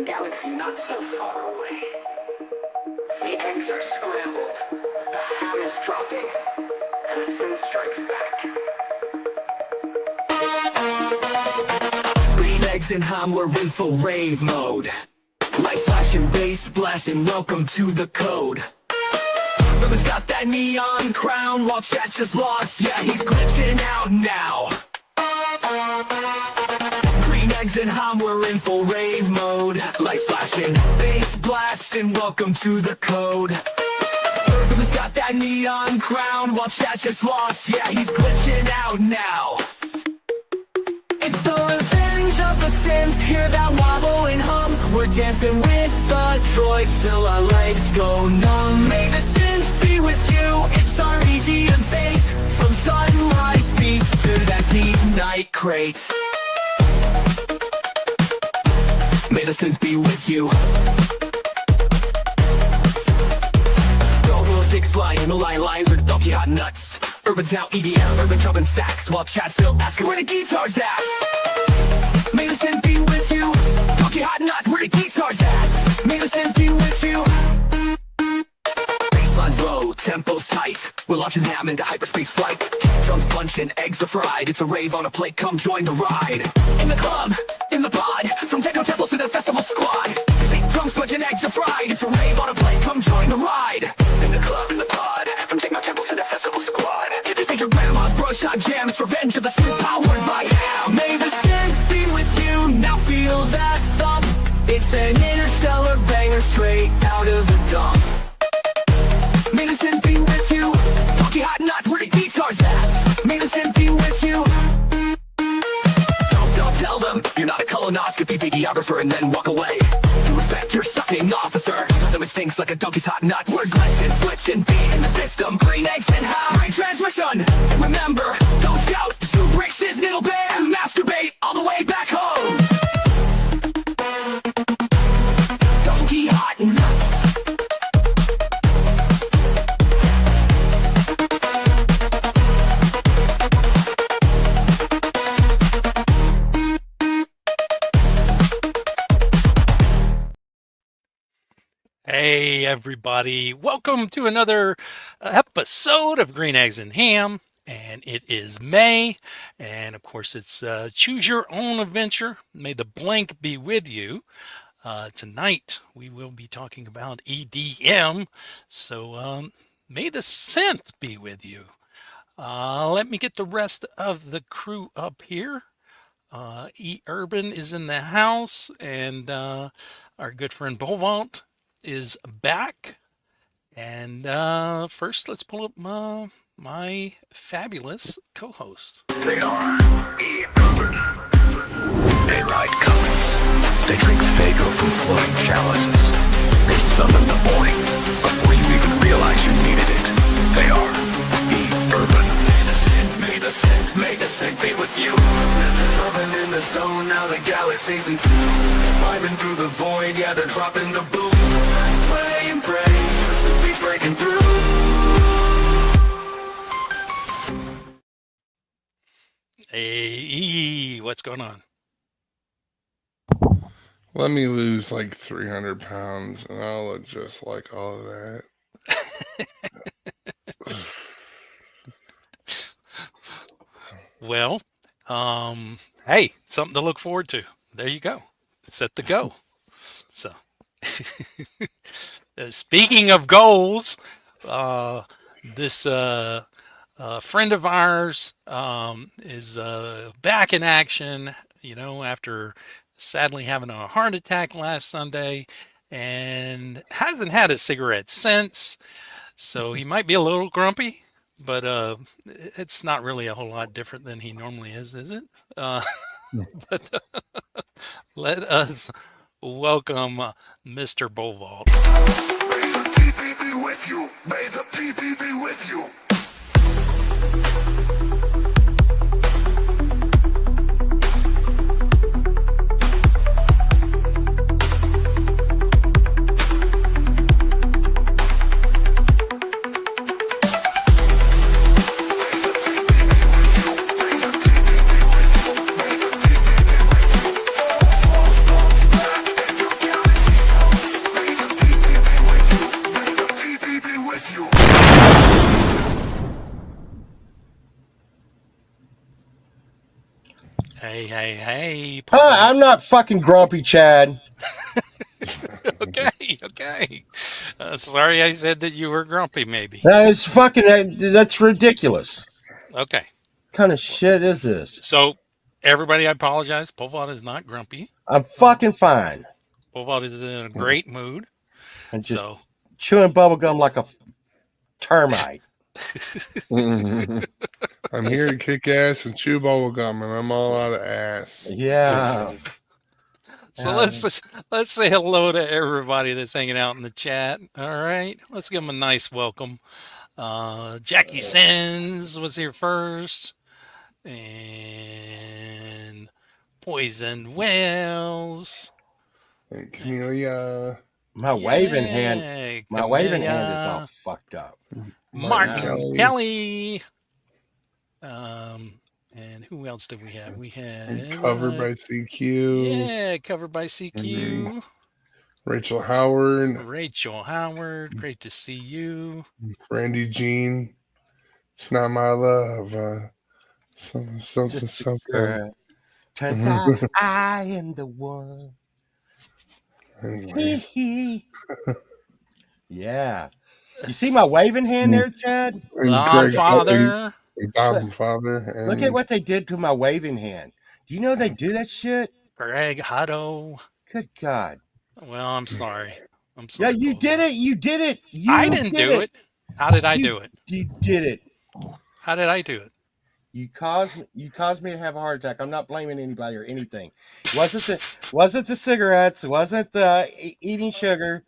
galaxy not so far away. The eggs are scrambled, the ham is dropping, and the synth strikes back. Green Eggz and HaM, we're in full rave mode. Light flashing, bass blasting, welcome to the code. Rubber's got that neon crown, while chat's just lost, yeah, he's glitching out now. Green Eggz and HaM, we're in full rave mode. Light flashing, bass blasting, welcome to the code. Rubber's got that neon crown, while chat's just lost, yeah, he's glitching out now. It's the revenge of the Synth, hear that wobble and hum. We're dancing with the droids till our legs go numb. May the Synth be with you, it's our EDM fate. From sunrise beats to that deep night crate. May the Synth be with you. Roll sticks flying, the lines are donkey hot nuts. Urban's now EDM, urban jumping sacks, while chat's still asking where the guitar's at. May the Synth be with you. Donkey hot nuts, where the guitar's at. May the Synth be with you. Bassline's low, tempo's tight. We're launching ham into hyperspace flight. Drums punching, eggs are fried. It's a rave on a plate, come join the ride. In the club, in the pod, from techno temples to the festival squad. See drums punching, eggs are fried. It's a rave on a plate, come join the ride. In the club, in the pod, from techno temples to the festival squad. This ain't your grandma's brush shot jam, it's revenge of the Synth powered by ham. May the Synth be with you, now feel that thump. It's an interstellar banger straight out of the dump. May the Synth be with you. Donkey hot nuts, where the guitar's at. May the Synth be with you. Don't tell them you're not a colonoscopy videographer and then walk away. To respect your sucking officer, them it stinks like a donkey's hot nuts. We're glitching, switching, beating the system. Green Eggz and HaM, great transmission. And remember, don't shout, Zoom breaks his middle band. Masturbate all the way back home. Donkey hot nuts. Hey everybody, welcome to another episode of Green Eggz and HaM, and it is May, and of course it's choose your own adventure. May the blank be with you. Tonight we will be talking about EDM, so may the Synth be with you. Let me get the rest of the crew up here. Urban is in the house, and our good friend Buggin Out is back. And first, let's pull up my fabulous co-host. They are urban. They ride comets. They drink Fago from floating chalices. They summon the morning before you even realize you needed it. They are urban. May the Synth, may the Synth be with you. Urban in the zone, now the galaxy's in tune. Vibing through the void, yeah, they're dropping the booze. Let's play and pray, the beat's breaking through. Hey, what's going on? Let me lose like 300 pounds and I'll look just like all of that. Well, hey, something to look forward to. There you go. Set the go. So, speaking of goals, this friend of ours is back in action, you know, after sadly having a heart attack last Sunday, and hasn't had a cigarette since. So he might be a little grumpy, but it's not really a whole lot different than he normally is it? But let us welcome Mr. Bullvault. May the PP be with you. May the PP be with you. Hey. I'm not fucking grumpy, Chad. Okay. Sorry I said that you were grumpy, maybe. That's ridiculous. Okay. What kind of shit is this? So, everybody, I apologize. Povod is not grumpy. I'm fucking fine. Povod is in a great mood. I'm just So, chewing bubblegum like a termite. I'm here to kick ass and chew bubblegum, and I'm all out of ass. Yeah. So let's say hello to everybody that's hanging out in the chat. All right, let's give them a nice welcome. Jackie Sins was here first, and Poison Wells. And Camellia. My waving hand is all fucked up. Martin Kelly. And who else did we have? We had Covered by CQ. Yeah, covered by CQ. Rachel Howard. Great to see you. Randy Jean. It's not my love. Something. Turns out I am the one. Anyway. Yeah. You see my waving hand there, Chad? Godfather. Godfather. Look at what they did to my waving hand. Do you know they do that shit? Greg Hutto. Good God. Well, I'm sorry. Yeah, you did it. You did it. I didn't do it. How did I do it? You did it. How did I do it? You caused me to have a heart attack. I'm not blaming anybody or anything. Wasn't the cigarettes, wasn't the eating sugar,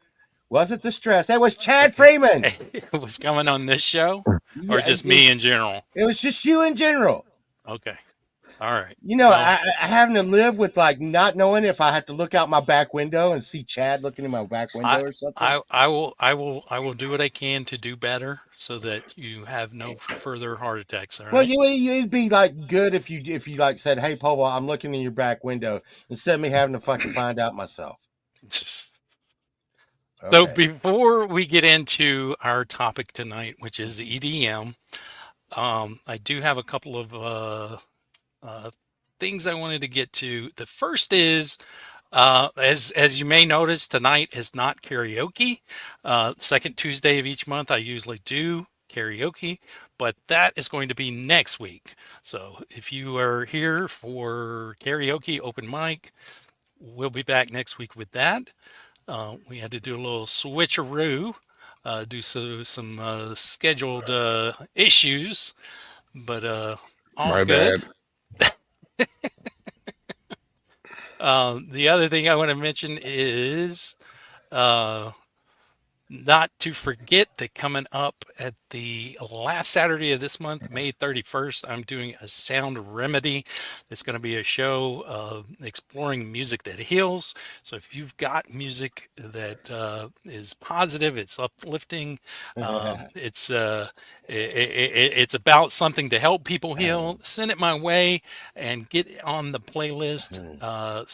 wasn't the stress. That was Chad Freeman. It was coming on this show or just me in general? It was just you in general. Okay. All right. You know, I having to live with like not knowing if I have to look out my back window and see Chad looking in my back window or something. I will do what I can to do better so that you have no further heart attacks. All right. Well, it'd be like good if you like said, "Hey, Povo, I'm looking in your back window," instead of me having to fucking find out myself. So before we get into our topic tonight, which is EDM, I do have a couple of things I wanted to get to. The first is, as you may notice, tonight is not karaoke. Second Tuesday of each month, I usually do karaoke, but that is going to be next week. So if you are here for karaoke open mic, we'll be back next week with that. We had to do a little switcheroo, do some scheduled issues, but all My good. bad. The other thing I want to mention is not to forget that coming up at the last Saturday of this month, May 31st, I'm doing a sound remedy. It's going to be a show exploring music that heals. So if you've got music that is positive, it's uplifting, it's about something to help people heal, send it my way and get on the playlist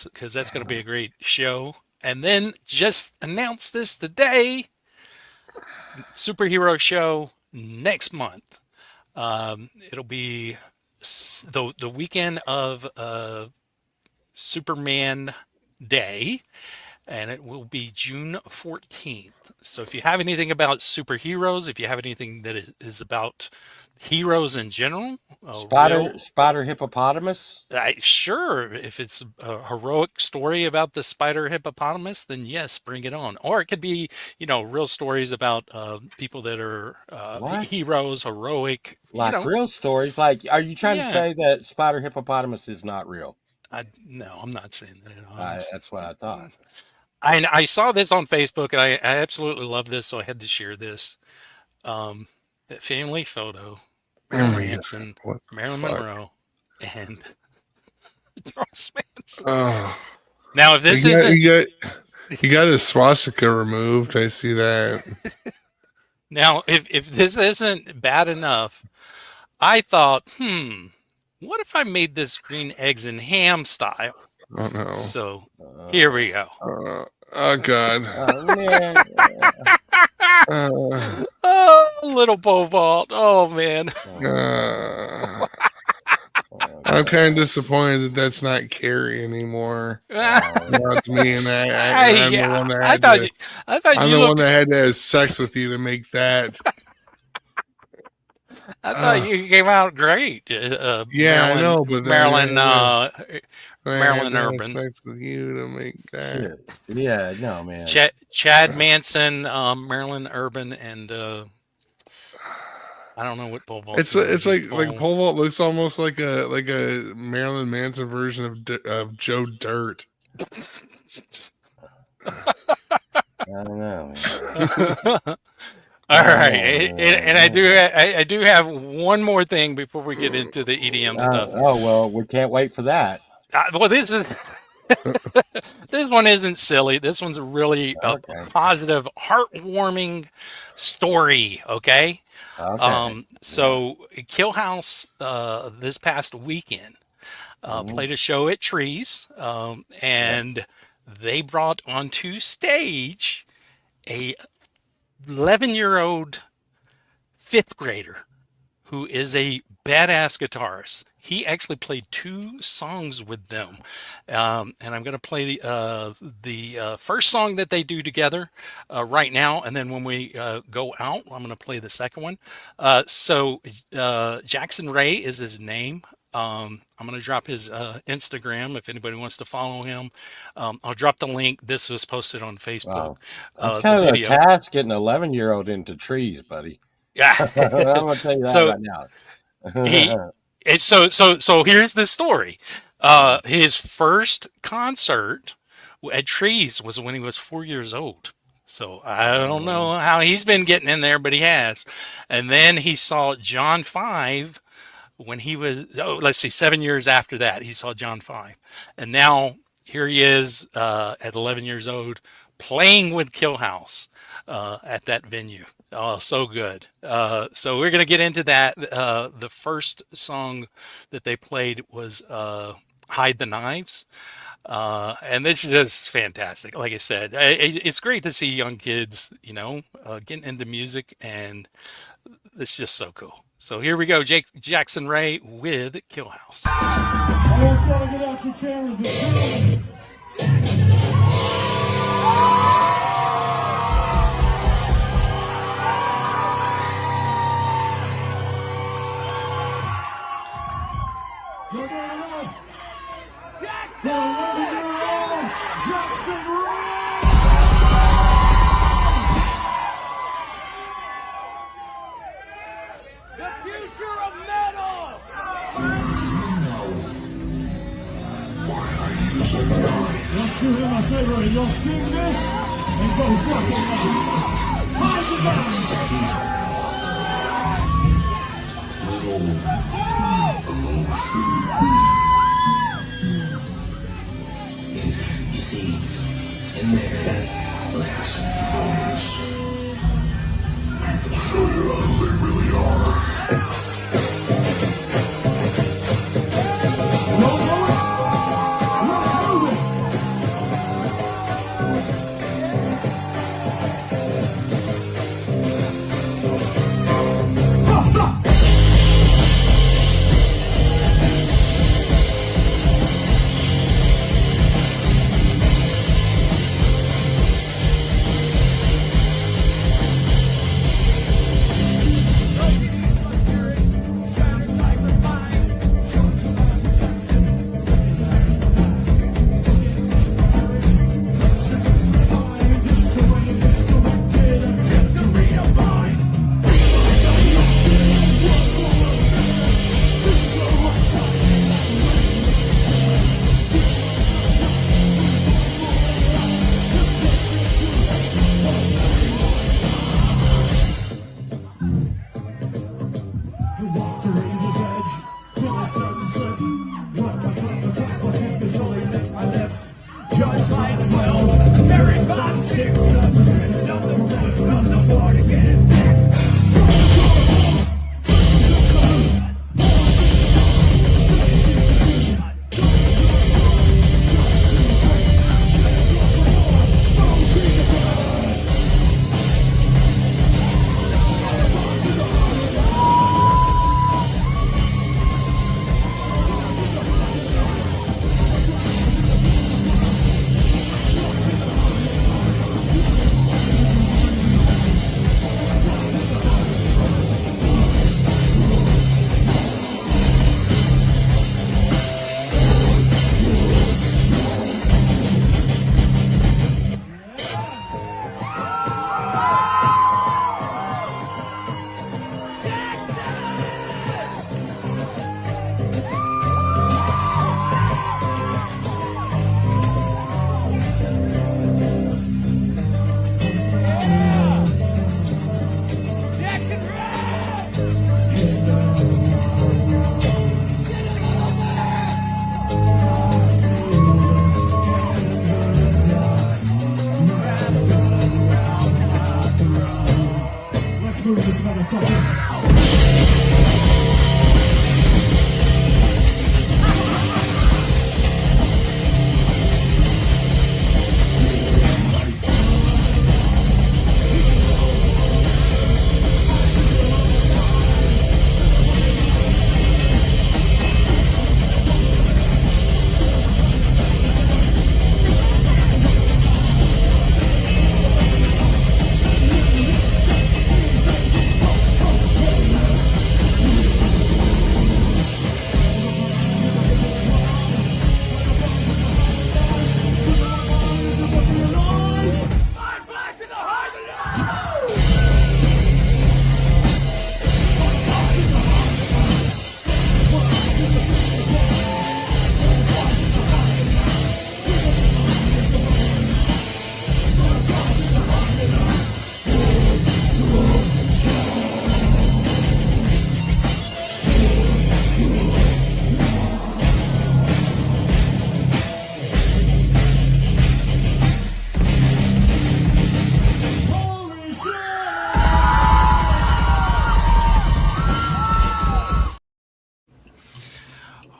because that's going to be a great show. And then just announce this today. Superhero show next month. It'll be the weekend of Superman Day, and it will be June 14th. So if you have anything about superheroes, if you have anything that is about heroes in general, Spider hippopotamus. Sure, if it's a heroic story about the spider hippopotamus, then yes, bring it on. Or it could be, real stories about people that are heroes, heroic, real stories. Like, are you trying to say that spider hippopotamus is not real? No, I'm not saying that. That's what I thought. I saw this on Facebook, and I absolutely love this, so I had to share this. That family photo, Marilyn Manson, Marilyn Monroe, and Charles Manson. Oh. Now, if this isn't... He got his swastika removed. I see that. Now, if this isn't bad enough, I thought, what if I made this Green Eggz and HaM style? Oh, no. So, here we go. Oh, God. Oh, man. Oh, little Bovalt. Oh, man. I'm kind of disappointed that that's not Carrie anymore. It's me, and I'm the one that had to. I'm the one that had to have sex with you to make that. I thought you came out great. Yeah, Marilyn, I know, but Marilyn Urban. Sex with you to make that. Shit. Yeah, no, man. Chad Manson, Marilyn Urban, and I don't know what pole vault. It's like pole vault looks almost like a Marilyn Manson version of Joe Dirt. I don't know. All right, and I do have one more thing before we get into the EDM stuff. Oh well, we can't wait for that. Well, this one isn't silly. This one's really a positive, heartwarming story. Okay. So KILLHOUSE this past weekend played a show at Trees, and they brought onto stage a 11-year-old fifth grader who is a badass guitarist. He actually played 2 songs with them, and I'm going to play the first song that they do together right now, and then when we go out, I'm going to play the second one. So Jackson Ray is his name. I'm going to drop his Instagram if anybody wants to follow him. I'll drop the link. This was posted on Facebook. It's kind of a task getting an 11-year-old into Trees, buddy. Yeah, I'm going to tell you that right now. So here's the story. His first concert at Trees was when he was 4 years old. So I don't know how he's been getting in there, but he has. And then he saw John 5 when he was, 7 years after that, he saw John 5. And now here he is at 11 years old playing with KILLHOUSE at that venue. Oh, so good. So we're going to get into that. The first song that they played was Hide the Knives. And this is just fantastic. Like I said, it's great to see young kids, getting into music, and it's just so cool. So here we go, Jackson Ray with KILLHOUSE. I want y'all to get out your cameras and cameras. You're going on. For 11-year-old Jackson Ray. The future of metal. Let's do him a favor and you'll sing this and go fucking nuts. Hide the guns. You see, in there, last moments. I'll show you who they really are.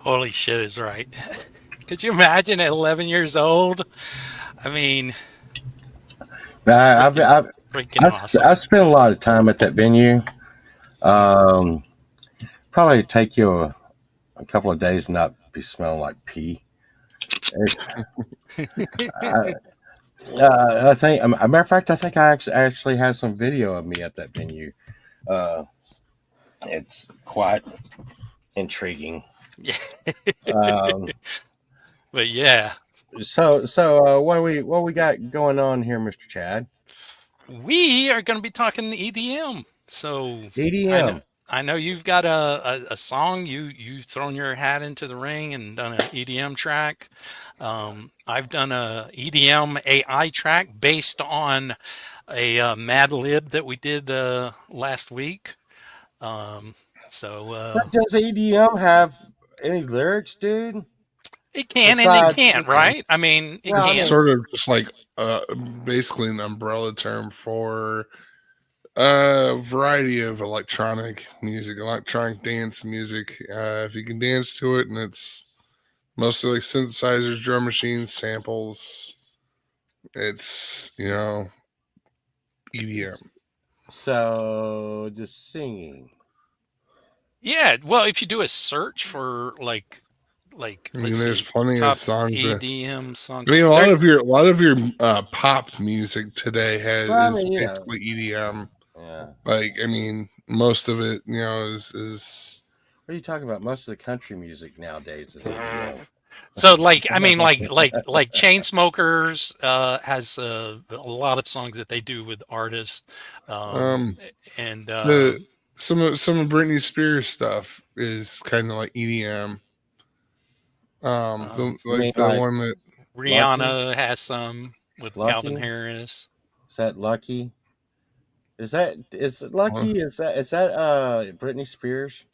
Holy shit is right. Could you imagine at 11 years old? I mean, I've, freaking, I've, freaking awesome. I've spent a lot of time at that venue. Probably take you a couple of days and not be smelling like pee. I think, a matter of fact, I think I actually have some video of me at that venue. It's quite intriguing. Yeah. Um, But yeah, so what we got going on here, Mr. Chad? we are going to be talking EDM. So EDM. I know you've got a song. You've thrown your hat into the ring and done an EDM track. I've done a EDM AI track based on a Mad Lib that we did last week. But does EDM have any lyrics, dude? It can and it Besides, can't, right? I mean, it Well, I It's can. mean- sort of just like basically an umbrella term for a variety of electronic music, electronic dance music. If you can dance to it, and it's mostly like synthesizers, drum machines, samples. It's EDM. So just singing. Yeah, well, if you do a search for like I let's mean, there's see, plenty top of songs. EDM songs. I mean, a lot of your pop music today Well, I is mean, basically EDM. Yeah. Like, I mean, most of it, is. What are you talking about? Most of the country music nowadays is EDM. So like I mean like Chainsmokers has a lot of songs that they do with artists, and Some of Britney Spears stuff is kind of like EDM. You mean The like one that Rihanna has some with Lucky? Calvin Harris. Is that Lucky? Is it Lucky? Is that Britney Spears?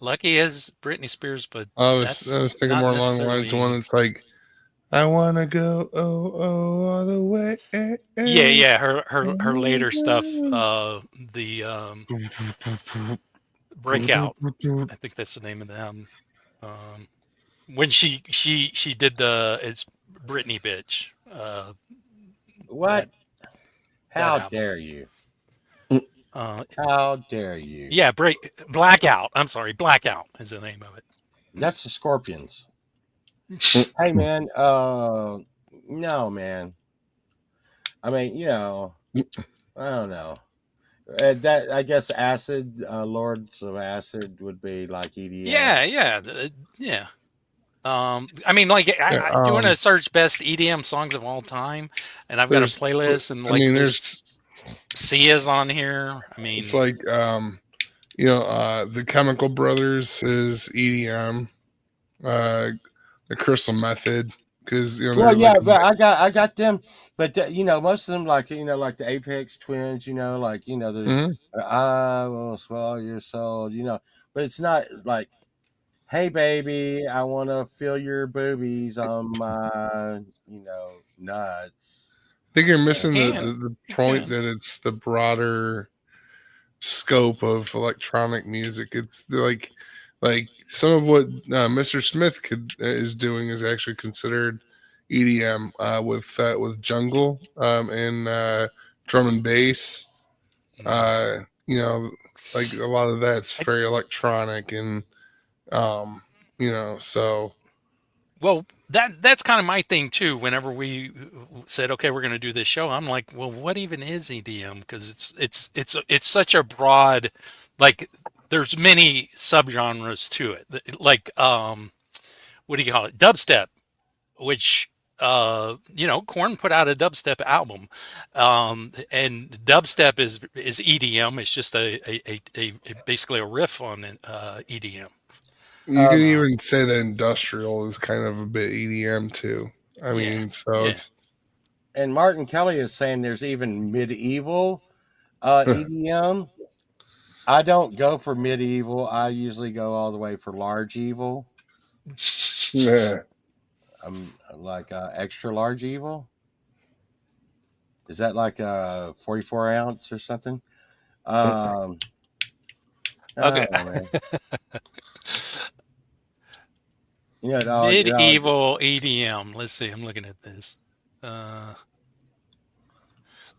Lucky is Britney Spears, but I was that's thinking not more along the lines of one necessarily. that's like, I wanna go all the way. Yeah. Her later stuff, the Breakout. I think that's the name of the album. When she did it's Britney bitch. What? How album. dare you? Uh, How dare you? yeah, Blackout. I'm sorry, Blackout is the name of it. That's the Scorpions. Hey man, no man. I mean, I don't know. That I guess Acid, Lords of Acid would be like EDM. Yeah. I mean, like, doing a search best EDM songs of all time, and I've got a playlist, and like, there's Sia's on here. I mean, it's like, the Chemical Brothers is EDM, the Crystal Method, because well, yeah, but I got them, but most of them like like the Apex Twins, like the I will swallow your soul, but it's not like, hey baby, I want to feel your boobies on my nuts. I think you're missing the point that it's the broader scope of electronic music. It's like some of what Mr. Smith is doing is actually considered EDM with jungle and drum and bass. Like a lot of that's very electronic and so. Well, that's kind of my thing too. Whenever we said, okay, we're going to do this show, I'm like, well, what even is EDM? Because it's such a broad, like, there's many subgenres to it. Like, what do you call it? Dubstep, which Korn put out a dubstep album, and dubstep is EDM. It's just a basically a riff on EDM. You can even say that industrial is kind of a bit EDM too. I mean, it's. And Martin Kelly is saying there's even medieval EDM. I don't go for medieval. I usually go all the way for large evil. Yeah. I'm like extra large evil. Is that like a 44 ounce or something? Okay. Medieval EDM. Let's see. I'm looking at this.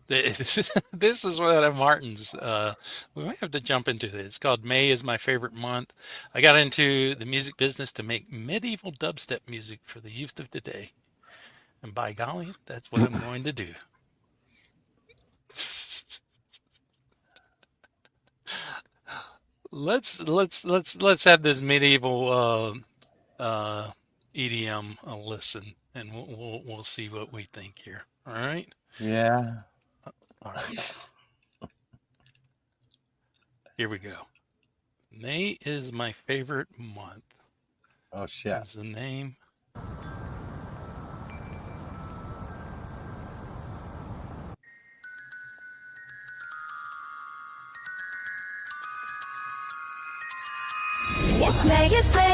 This is one of Martin's. We might have to jump into this. It's called May is My Favorite Month. I got into the music business to make medieval dubstep music for the youth of today. And by golly, that's what I'm going to do. Let's have this medieval EDM listen, and we'll see what we think here. All right. Yeah. All right. Here we go. May is my favorite month. Oh shit. That's the name.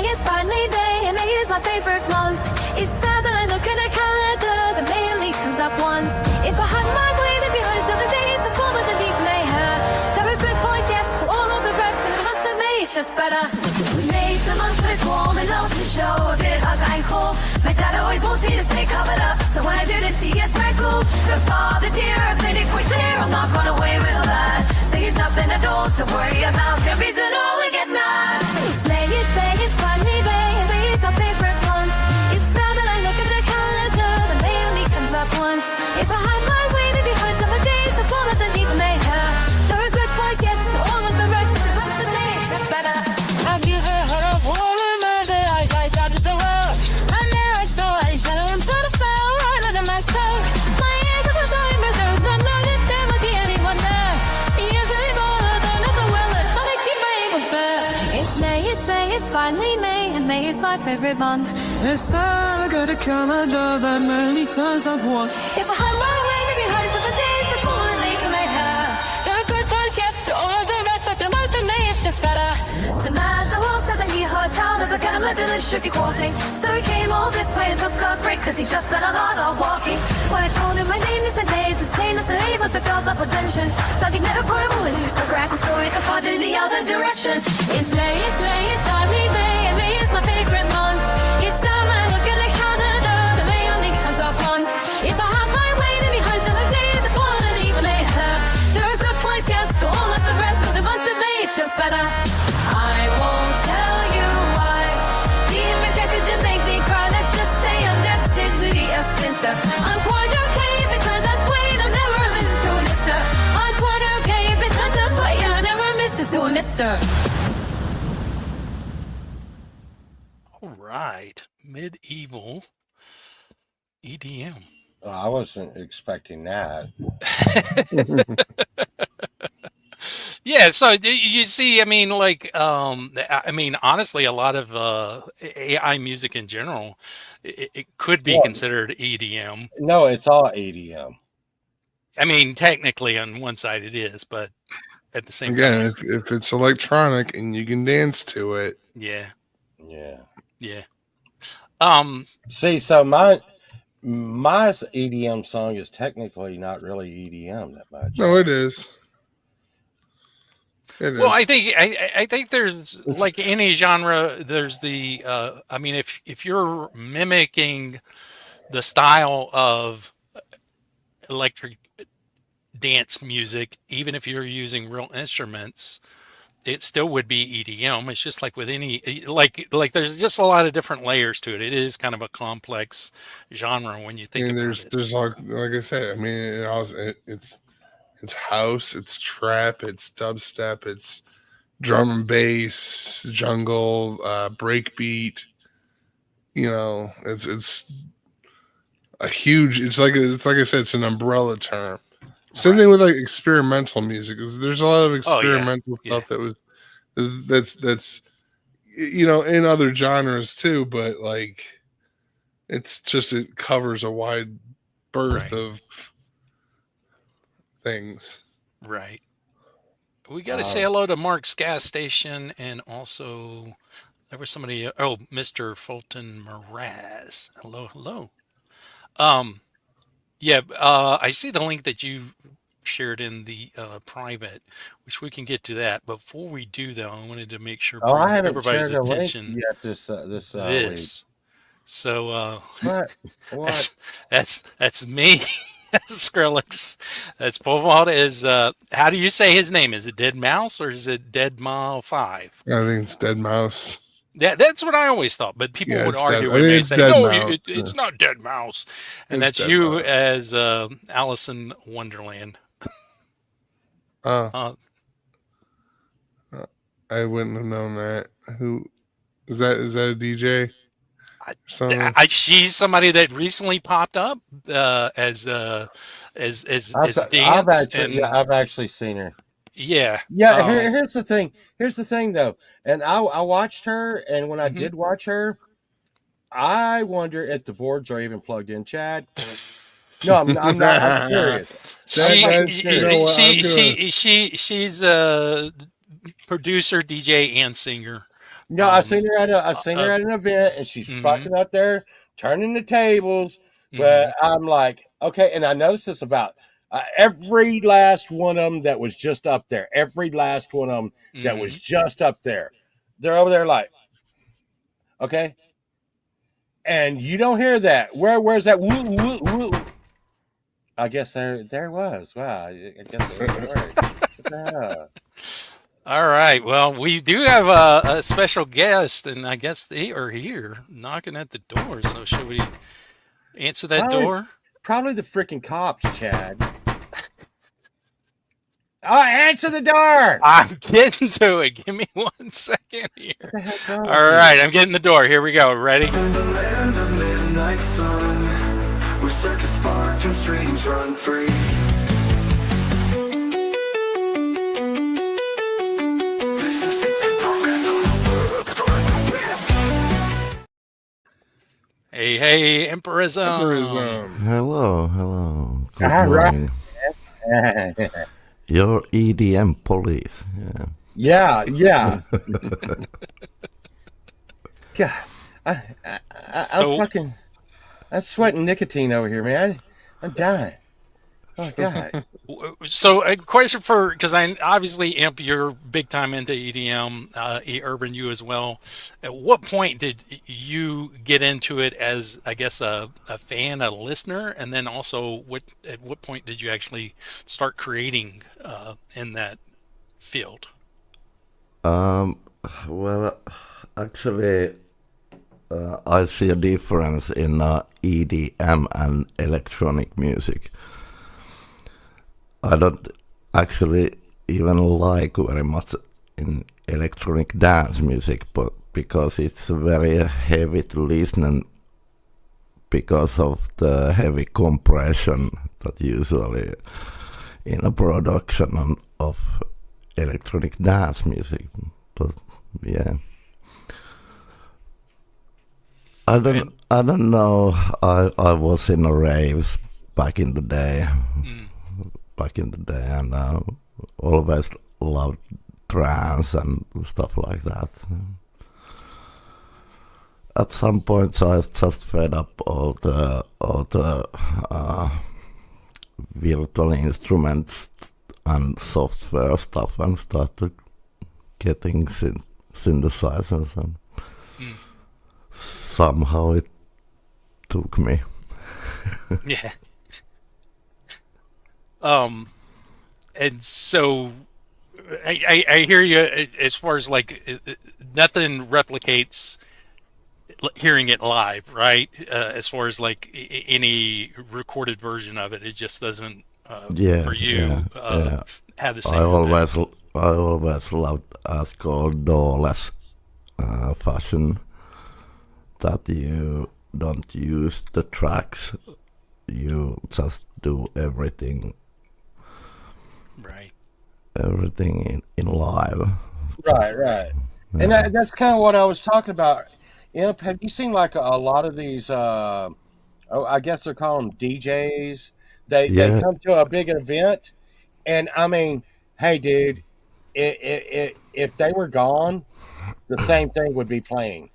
It's finally May, and May is my favorite month. It's sad when I look at a calendar, the May only comes up once. If I had my way, there'd be hundreds of the days that fall underneath May hair. There are good points, yes, to all of the rest, but the month of May is just better. May's the month when it's warm and love to show a bit of ankle. My dad always wants me to stay covered up, so when I do this, he gets rankled. But father dear, I've made it quite clear, I'll not run away with that. So you've nothing at all to worry about, no reason at all to get mad. It's May, it's finally May, and May is my favorite month. It's sad when I look at the calendar, the May only comes up once. If I had my way, there'd be hundreds of the days that fall underneath May hair. There are good points, yes, to all of the rest, but the month of May is just better. Have you heard of woman that I out of the world? And there I saw a shadow and sort of fell right under my spell. My ankles are showing, but there's no that there might be anyone there. Yes, I thought another well, I thought I'd keep my ankles there. It's May, it's finally May, and May is my favorite month. It's time I got a calendar that many times I've watched. If I had my way, there'd be hundreds of the days that fall and leave my hair. There are good points, yes, to all of the rest of the month of May is just better. To man the walls at the new hotel, there's a guy in my village should be quoting. So he came all this way and took a break, cause he just done a lot of walking. When I told him my name is a name, the same as the name of the girl that was mentioned. Thought he'd never caught a woman who's the crack, so it's a part in the other direction. It's May, it's finally May, and May is my favorite month. It's time when I look at the calendar, the May only comes up once. If I had my way, there'd be hundreds of the days that fall underneath May hair. There are good points, yes, to all of the rest, but the month of May it's just better. I won't tell you why being rejected didn't make me cry. Let's just say I'm destined to be a spinster. I'm quite okay if it turns that way, I'm never a Mrs. to a Mister. I'm quite okay if it turns that way, I'm never a Mrs. to a Mister. All right. Medieval EDM. Well, I wasn't expecting that. Yeah, so you see, I mean, honestly, a lot of AI music in general, it could be considered EDM. No, it's all EDM. I mean, technically on one side it is, but at the same Again, time, if it's electronic and you can dance to it, yeah. See, so my EDM song is technically not really EDM that much. no, it is. Well, I think there's like any genre. There's the I mean, if you're mimicking the style of electric dance music, even if you're using real instruments, it still would be EDM. It's just like with any like there's just a lot of different layers to it. It is kind of a complex genre when you think about it. There's like I said, I mean, it's house, it's trap, it's dubstep, it's drum and bass, jungle, breakbeat. You know, it's a huge. It's like I said, it's an umbrella term. Same thing with like experimental music. There's a lot of experimental stuff that's you know in other genres too, but like it's just it covers a wide berth of things. Right. We got to say hello to Mark's gas station, and also there was somebody. Oh, Mr. Fulton Mraz. Hello. I see the link that you shared in the private, which we can get to that. Before we do, though, I wanted to make sure I haven't everybody's shared a attention. link yet. This So What? that's me, Skrillex. That's Povald is. How do you say his name? Is it Dead Mouse or is it Dead Ma 5? I think it's Dead Mouse. Yeah, that's what I always thought. But people Yeah, would it's argue Dead- I with think me and it's say, Dead no, Mouse. it's not Dead Mouse. And It's that's Dead you Mouse. as Alice in Wonderland. I wouldn't have known that. Who is that? Is that a DJ? She's somebody that recently popped up as dance. I've actually seen her. Yeah. Yeah, here's the thing. Here's the thing, though. And I watched her, and when I did watch her, I wonder if the boards are even plugged in, Chad. No, I'm not. I'm serious. She's a producer, DJ, and singer. No, I seen her at an event, and she's fucking up there turning the tables. But I'm like, okay, and I noticed this about every last one of them that was just up there. Every last one of them that was just up there. They're over there like, okay. And you don't hear that. Where's that? Woo, woo, woo. I guess there was. Wow. I guess it worked. What the hell? All right. Well, we do have a special guest, and I guess they are here knocking at the door. So should we answer that door? Probably the freaking cops, Chad. Oh, answer the door! I'm getting to it. Give me 1 second here. All right, I'm getting the door. Here we go. Ready? In the land of midnight sun, where circus spark and streams run free. Hey, Emperism. Hello. Good All morning. right. You're EDM police. Yeah. God, I'm sweating nicotine over here, man. I'm dying. Oh God. So a question because I obviously Imp, you're big time into EDM, Urban you as well. At what point did you get into it as, I guess, a fan, a listener, and then also at what point did you actually start creating in that field? Well, actually, I see a difference in EDM and electronic music. I don't actually even like very much in electronic dance music, but because it's very heavy to listen because of the heavy compression that usually in a production of electronic dance music. But yeah, I don't know. I was in a raves back in the day. And always loved trance and stuff like that. At some point, I just fed up all the virtual instruments and software stuff and started getting synthesizers, and somehow it took me. Yeah. And so I hear you as far as like nothing replicates hearing it live, right? As far as like any recorded version of it, it just doesn't for you have the same. I always loved Asco-Doles fashion, that you don't use the tracks, you just do everything. Right. Everything in live. Right. Yeah. And that's kind of what I was talking about. Imp, have you seen like a lot of these? I guess they're calling them DJs. They come to a big event, and I mean, hey, dude, if they were gone, the same thing would be playing.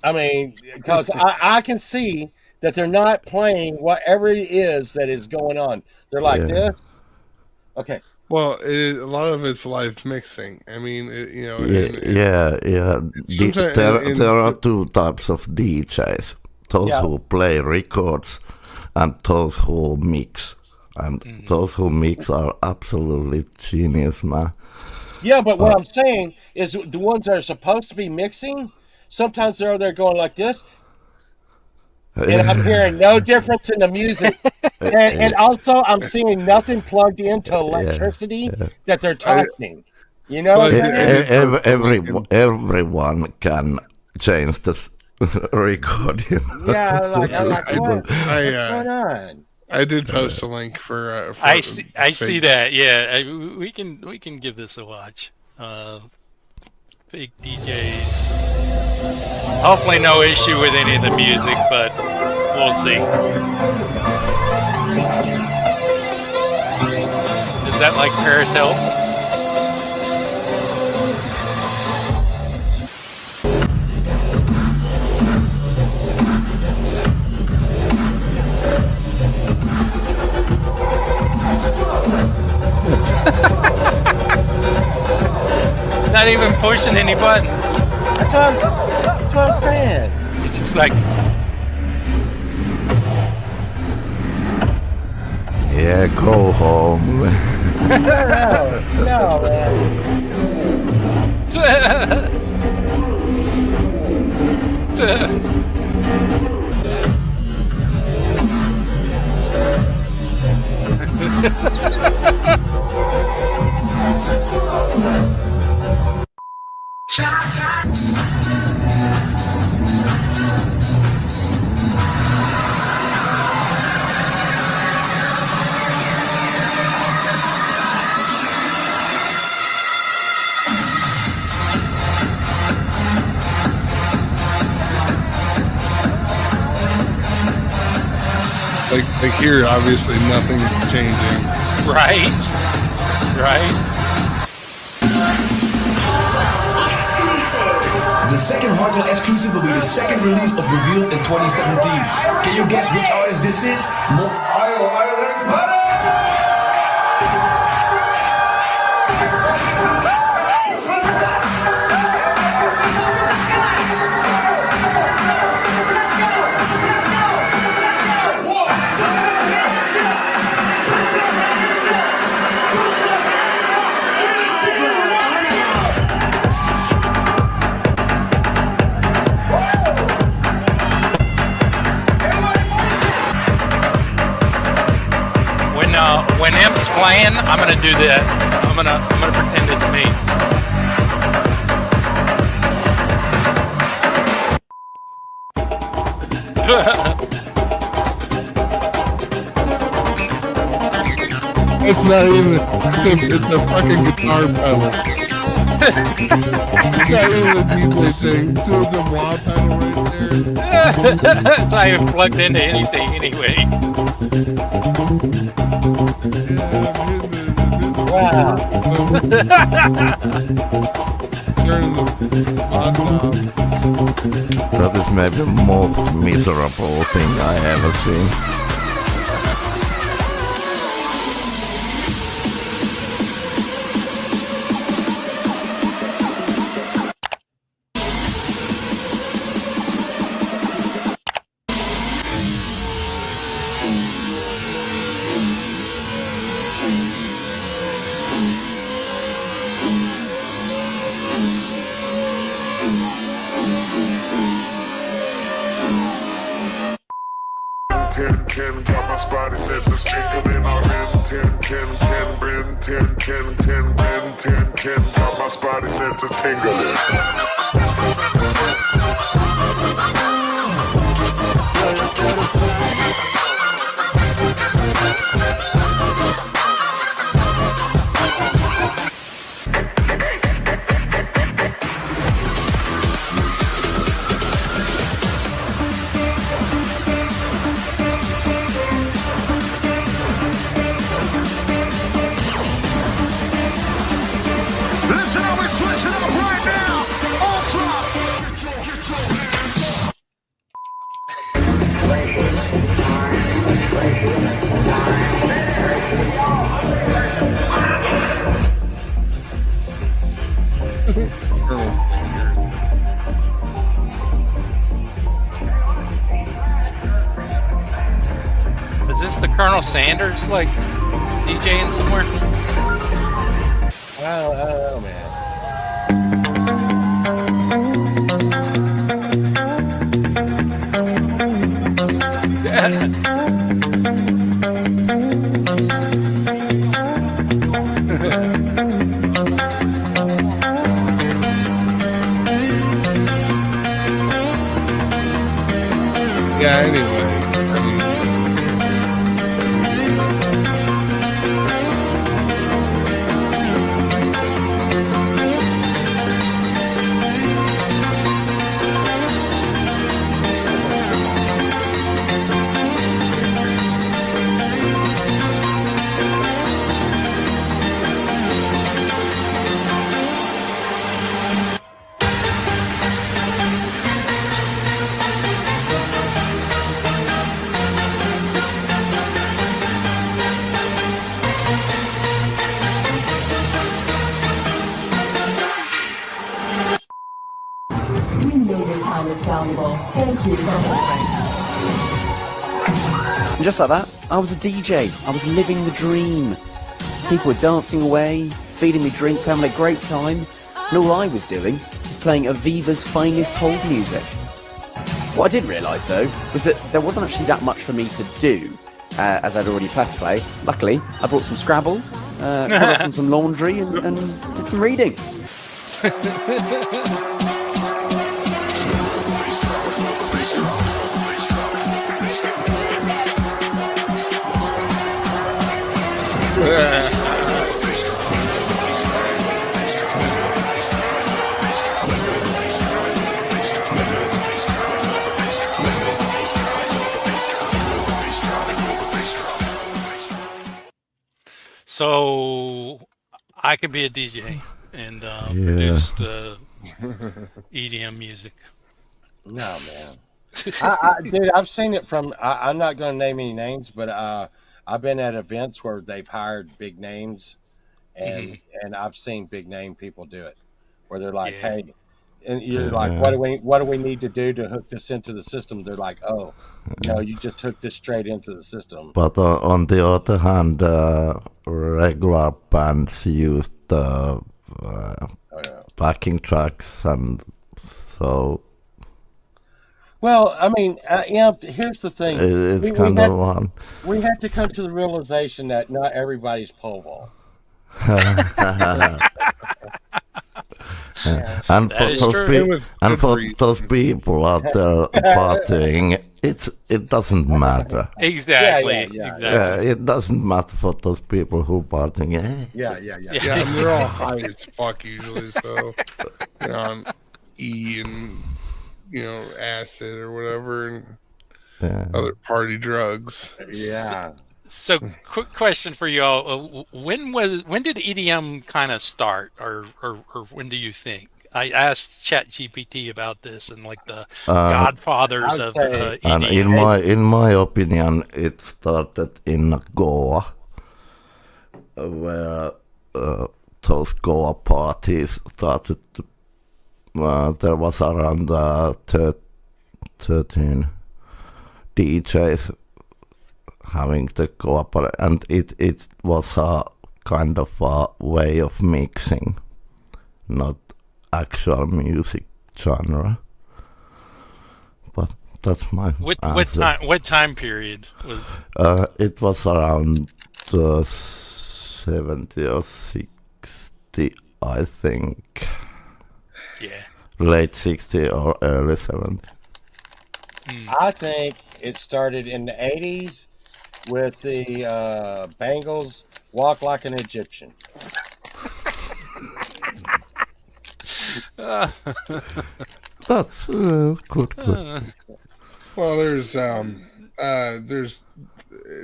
I mean, because I can see that they're not playing whatever it is that is going on. They're like this. Okay, Well, a lot of it's live mixing. I mean, Yeah. sometimes There are two types of DJs: those who play records, and those who mix. And those who mix are absolutely genius, man. Yeah, but what I'm saying is the ones that are supposed to be mixing, sometimes they're over there going like this, and I'm hearing no difference in the music. And also, I'm seeing nothing plugged into electricity that they're talking. You know what I'm saying? Everyone can change the recording. Yeah, I'm like what's going on? I did post a link for I see that. Yeah, we can give this a watch. Fake DJs. Hopefully, no issue with any of the music, but we'll see. Is that like Paris Hill? Not even pushing any buttons. That's what I'm saying. It's just like, yeah, go home. No, man. Like here, obviously nothing is changing. right. The second Hardtail exclusive will be the second release of Revealed in 2017. Can you guess which artist this is? When Imp's playing, I'm gonna do that. I'm gonna pretend it's me. It's not even. It's a fucking guitar pedal. It's not even a DJ thing. It's just a wah pedal right there. It's not even plugged into anything anyway. Wow. That is maybe the most miserable thing I ever seen. Got my spotty senses jingling on 10, 10, 10, Bryn, 10, 10, 10, Bryn, 10, 10, got my spotty senses tingling. Listen how we switch it up right now. Ultra. Colonel Sanders like DJing somewhere? I don't know, man. Yeah, anyway. I mean, We know your time is valuable. Thank you for holding. And just like that, I was a DJ. I was living the dream. People were dancing away, feeding me drinks, having a great time, and all I was doing was playing Aviva's finest hold music. What I didn't realise, though, was that there wasn't actually that much for me to do, as I'd already pressed play. Luckily, I brought some Scrabble, got off on some laundry, and did some reading. So I could be a DJ and produce EDM music. No, man. Dude, I've seen it from. I'm not going to name any names, but I've been at events where they've hired big names, and I've seen big name people do it, where they're like, "Hey," and you're like, "What do we need to do to hook this into the system?" They're like, "Oh, no, you just hooked this straight into the system." But on the other hand, regular bands used backing tracks, and so. Well, I mean, here's the thing. It's kind of one. We have to come to the realization that not everybody's pole vault. And for those people out there partying, it doesn't matter. Exactly. It doesn't matter for those people who partying. Yeah. I mean, they're all high as fuck usually, so on E and acid or whatever, and other party drugs. Yeah. So, quick question for you all: when did EDM kind of start, or when do you think? I asked ChatGPT about this and like the godfathers of EDM. And in my opinion, it started in Goa, where those Goa parties started. There was around 13 DJs having the Goa, and it was a kind of a way of mixing, not actual music genre. But that's my answer. What time period was? It was around 70 or 60, I think. Yeah. Late 60 or early 70. I think it started in the 80s with the Bengals Walk Like an Egyptian. That's good. Well, there's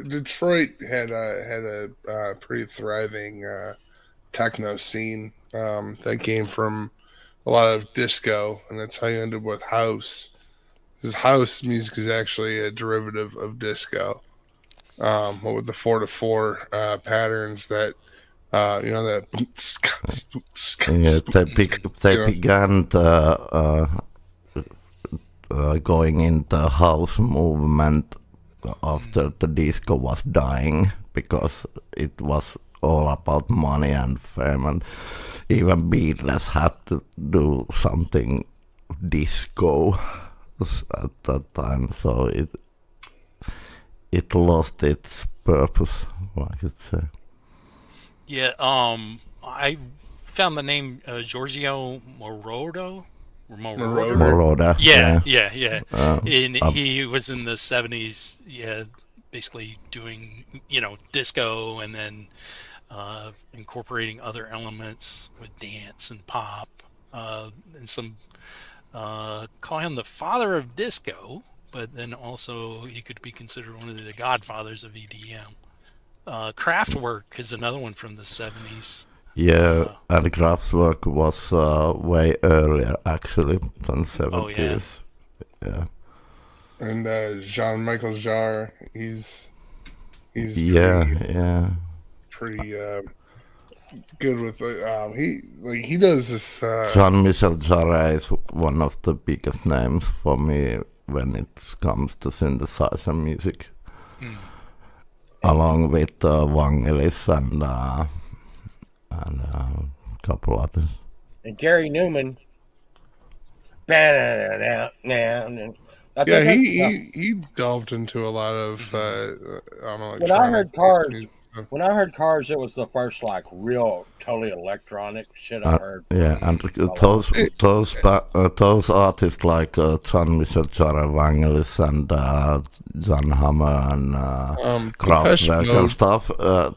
Detroit had a pretty thriving techno scene that came from a lot of disco, and that's how you end up with house. Because house music is actually a derivative of disco, with the 4/4 patterns that that. They began going in the house movement after the disco was dying, because it was all about money and fame, and even Beatles had to do something disco at that time, so it lost its purpose, I could say. Yeah, I found the name Giorgio Moroder. Moroder. Yeah. And he was in the 70s, basically doing, disco, and then incorporating other elements with dance and pop, and some call him the father of disco, but then also he could be considered one of the godfathers of EDM. Kraftwerk is another one from the 70s. Yeah, and Kraftwerk was way earlier, actually, than 70s. Oh, yeah. And Jean-Michel Jarre, he's pretty good with he does this. Jean-Michel Jarre is one of the biggest names for me when it comes to synthesizer music, along with Vangelis and a couple others. And Gary Newman. He delved into a lot of when I heard Cars, it was the first real totally electronic shit I heard. Yeah, and those artists like Jean-Michel Jarre, Vangelis, and Jan Hammer and Kraftwerk and stuff,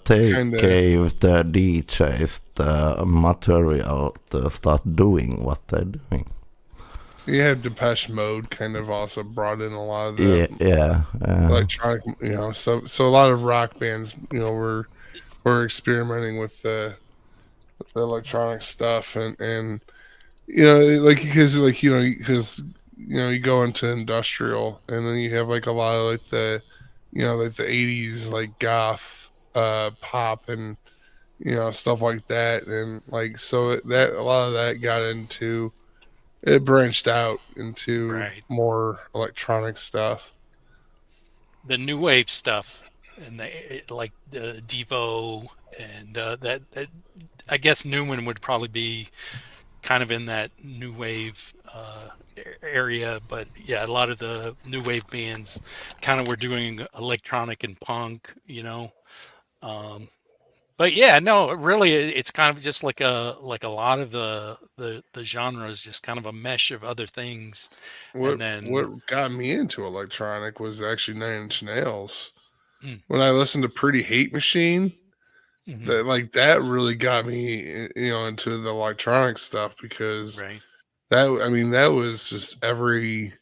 they gave the DJs the material to start doing what they're doing. You have Depeche Mode kind of also brought in a lot of the electronic, so a lot of rock bands, were experimenting with the electronic stuff, and because you go into industrial, and then you have a lot of the the 80s goth pop and stuff like that, and so that a lot of that got into. It branched out into more electronic stuff. The new wave stuff, and the Devo, and that I guess Newman would probably be kind of in that new wave area, but yeah, a lot of the new wave bands kind of were doing electronic and punk, But yeah, no, really, it's kind of just like a lot of the genres, just kind of a mesh of other things. What got me into electronic was actually 9 Inch Nails. When I listened to Pretty Hate Machine, that really got me, into the electronic stuff, because that was just every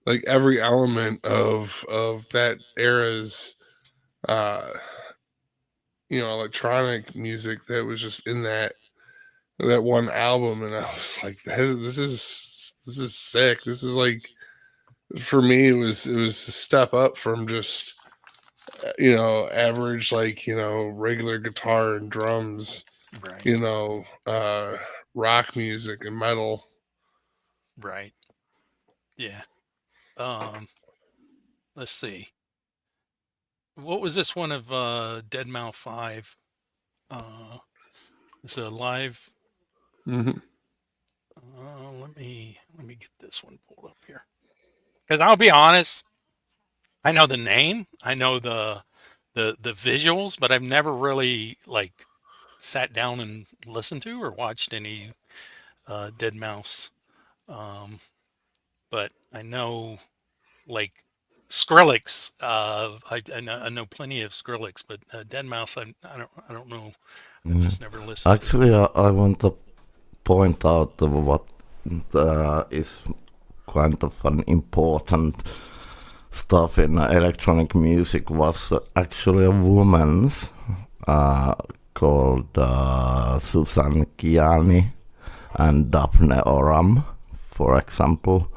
element of that era's electronic music that was just in that one album, and I was like, this is sick. This is for me, it was a step up from just average regular guitar and drums, rock music and metal. Right. Yeah. Let's see. What was this one of Deadmau 5? It's a live. Mm-hmm. Let me get this one pulled up here, because I'll be honest, I know the name, I know the visuals, but I've never really sat down and listened to or watched any Deadmau5. But I know Skrillex. I know plenty of Skrillex, but Deadmau5, I don't know. I've just never listened. Actually, I want to point out what is kind of an important stuff in electronic music was actually a woman's called Susan Kiani and Daphne Oram, for example.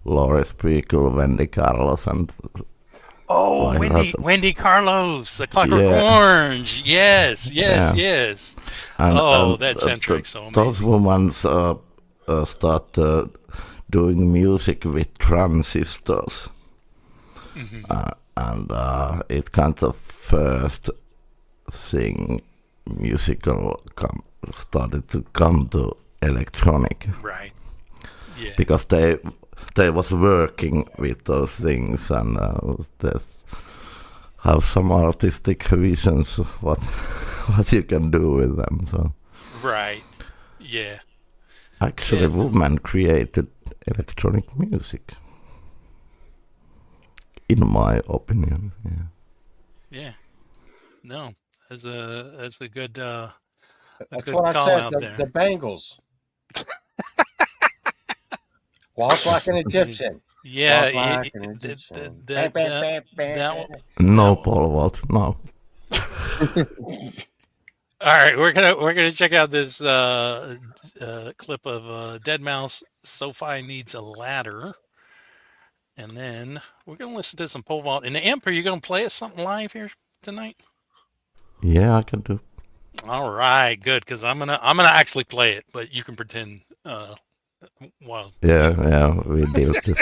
Laurie Spiegel, Wendy Carlos, and Wendy Carlos, the Clockwork Orange, yes. And that soundtrack's so amazing. Those women started doing music with transistors, and it kind of first thing musical started to come to electronic. Right. Yeah. Because they was working with those things, and they have some artistic visions what you can do with them. So right. Yeah. Actually, women created electronic music, in my opinion. Yeah. Yeah. No, that's a good. That's good what I call said. out there. The Bengals. Walk like an Egyptian. Yeah. Walk like an Egyptian. No, Paul Walt. No. All right, we're gonna check out this clip of Deadmau5. SoFi Needs a Ladder, and then we're gonna listen to some pole vault. And Amp, are you gonna play us something live here tonight? Yeah, I can do. All right, good, because I'm gonna actually play it, but you can pretend. While Yeah, we deal with it.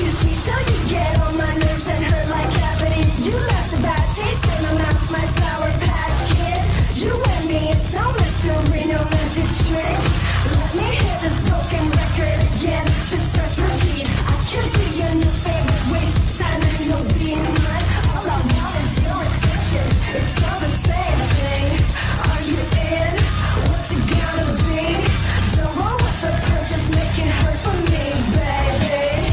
too sweet, so you get on my nerves and hurt like gravity. You left a bad taste in my mouth, my sour patch kid. You and me, it's no mystery, no magic trick. Let me hit this broken record again, just press repeat. I can be your new favorite, waste of time and you'll be mine. All I want is your attention, it's all the same thing. Are you in? What's it gonna be? Don't roll with the punch, just make it hurt for me, baby.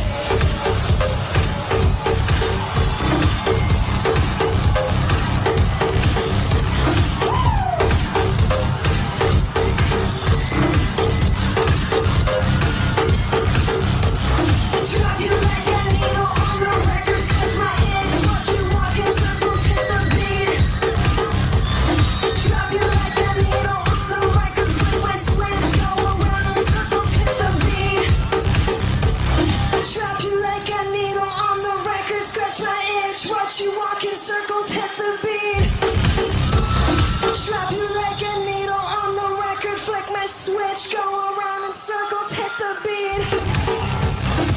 Drop you like a needle on the record, touch my edge, watch you walk in circles, hit the beat. Drop you like a needle on the record, flip my switch, go around in circles, hit the beat. Drop you like a needle on the record, scratch my itch, watch you walk in circles, hit the beat. Drop you like a needle on the record, flick my switch, go around in circles, hit the beat.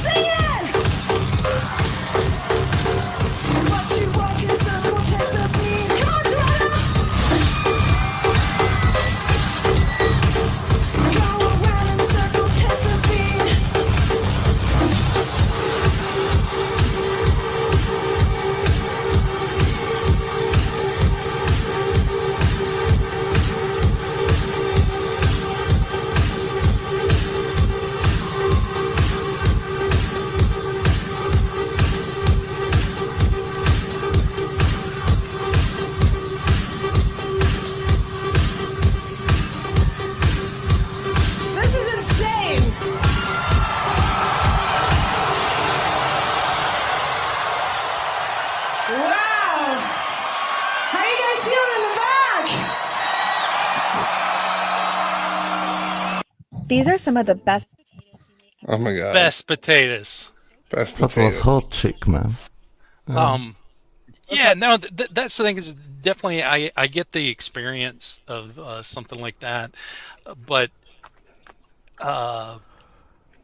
Sing it! Watch you walk in circles, hit the beat. Come on, Toronto! Go around in circles, hit the beat. This is insane! Wow! How are you guys feeling in the back? These are some of the best. Oh my god. Best potatoes. Best That was potatoes. hot chick, man. Yeah, no, that's the thing is definitely I get the experience of something like that, but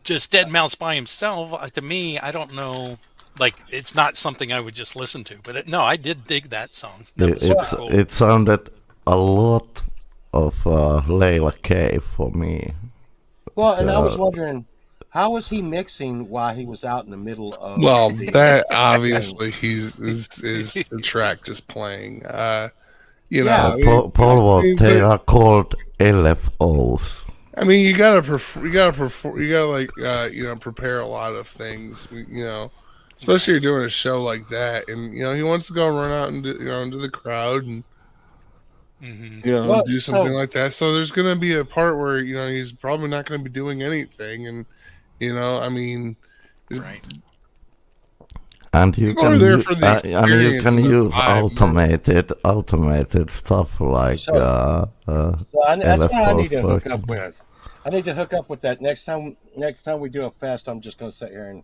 just Dead Mouse by himself, to me, I don't know. Like, it's not something I would just listen to. But no, I did dig that song. That was super cool. It sounded a lot of Layla K for me. Well, and I was wondering, how was he mixing while he was out in the middle of? Well, that obviously is the track just playing. You know, Paul, they are called LFOs. I mean, you gotta like prepare a lot of things. You know, especially you're doing a show like that, and you know he wants to go run out and into the crowd and do something like that. So there's gonna be a part where he's probably not gonna be doing anything, and I mean, right. And you can use automated stuff like that's what I need to hook up with. I need to hook up with that next time we do a fest. I'm just going to sit here and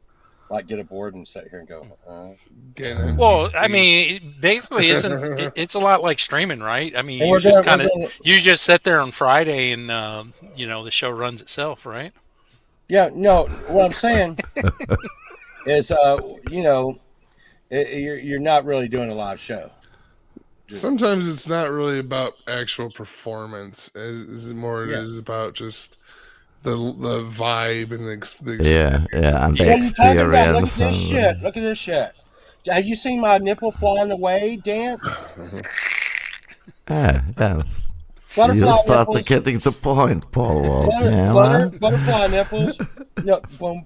like get a board and sit here and go. Well, I mean, basically, it's a lot like streaming, right? I mean, you just sit there on Friday and the show runs itself, right? Yeah, no. What I'm saying is, you're not really doing a live show. Sometimes it's not really about actual performance. Is more it is about just the vibe and the and the experience. Look at this shit. Look at this shit. Have you seen my nipple flying away dance? Yeah. Butterfly You start nipples. getting the point, Paul. Butterfly nipples. No, boom.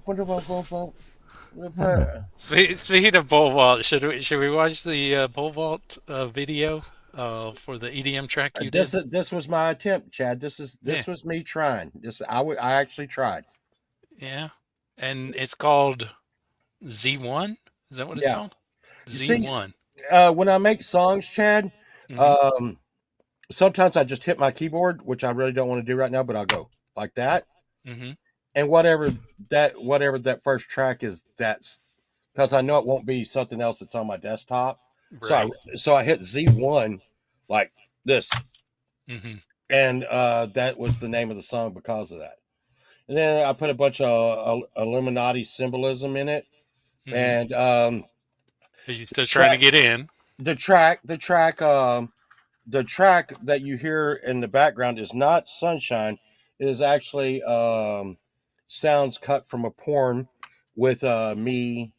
Speaking of pole vault, should we watch the pole vault video for the EDM track you did? This was my attempt, Chad. This was me trying. I actually tried. Yeah, and it's called Z1. Is that what it's called? Z1. When I make songs, Chad, sometimes I just hit my keyboard, which I really don't want to do right now, but I'll go like that. Mm-hmm. And whatever that first track is, that's because I know it won't be something else that's on my desktop. Right. So I hit Z1 like this, and that was the name of the song because of that. And then I put a bunch of Illuminati symbolism in it, And Are you still trying to get in? The track that you hear in the background is not Sunshine. It is actually sounds cut from a porn with me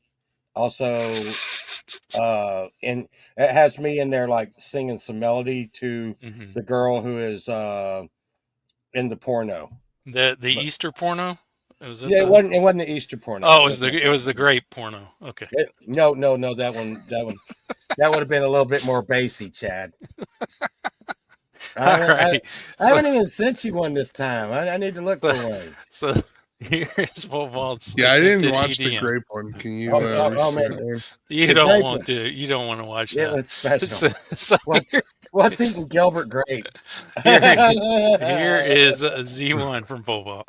also, and it has me in there like singing some melody to the girl who is in the porno. The Easter porno? It wasn't the Easter porno. Oh, it was the grape porno. Okay. No, that one that would have been a little bit more bassy, Chad. I haven't even sent you one this time. I need to look for one. So here's Volvault's. Yeah, I didn't watch EDM. the grape one. Can you? Man. You don't want to watch that. It was special. So what's eating Gilbert Grape? Here is Z1 from Volvault.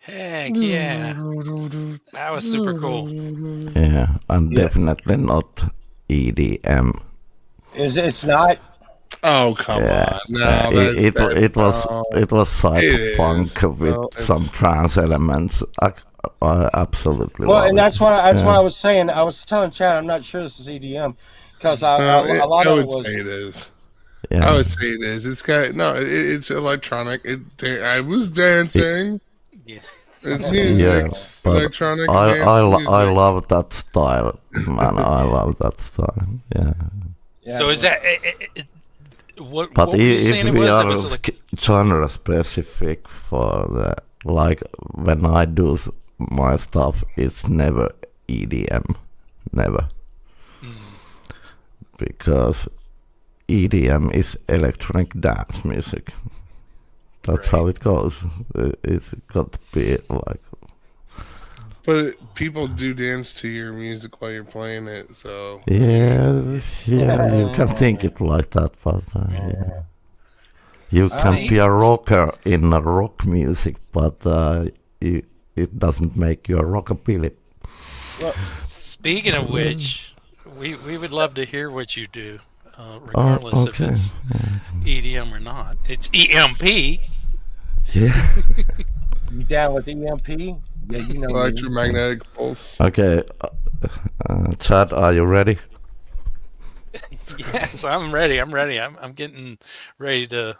Heck yeah. That was super cool. Yeah, I'm definitely not EDM. It's not? Oh come on! No, it was cyberpunk with No, some trance elements. I absolutely Well, love and it. that's what I was saying. I was telling Chad, I'm not sure this is EDM because a lot I of would it was. say it is. Yeah. I would say it is. It's got it's electronic. I was dancing. Yeah. It's music. Yeah, but Electronic. I music. love that style, man. I love that style. Yeah. So is that what? But what were you if saying we it are was like, genre specific for the, like when I do my stuff, it's never EDM, never, because EDM is electronic dance music. That's how it goes. It's got to be like. But people do dance to your music while you're playing it, so. Yeah, you can think it like that, but yeah. You can be a rocker in a rock music, but it doesn't make you a rockabilly. Well, speaking of which, we would love to hear what you do, regardless if it's EDM or not. It's EMP. Yeah. You down with EMP? Yeah, you know. Electromagnetic pulse. Okay, Chad, are you ready? Yes, I'm ready. I'm ready. I'm getting ready to.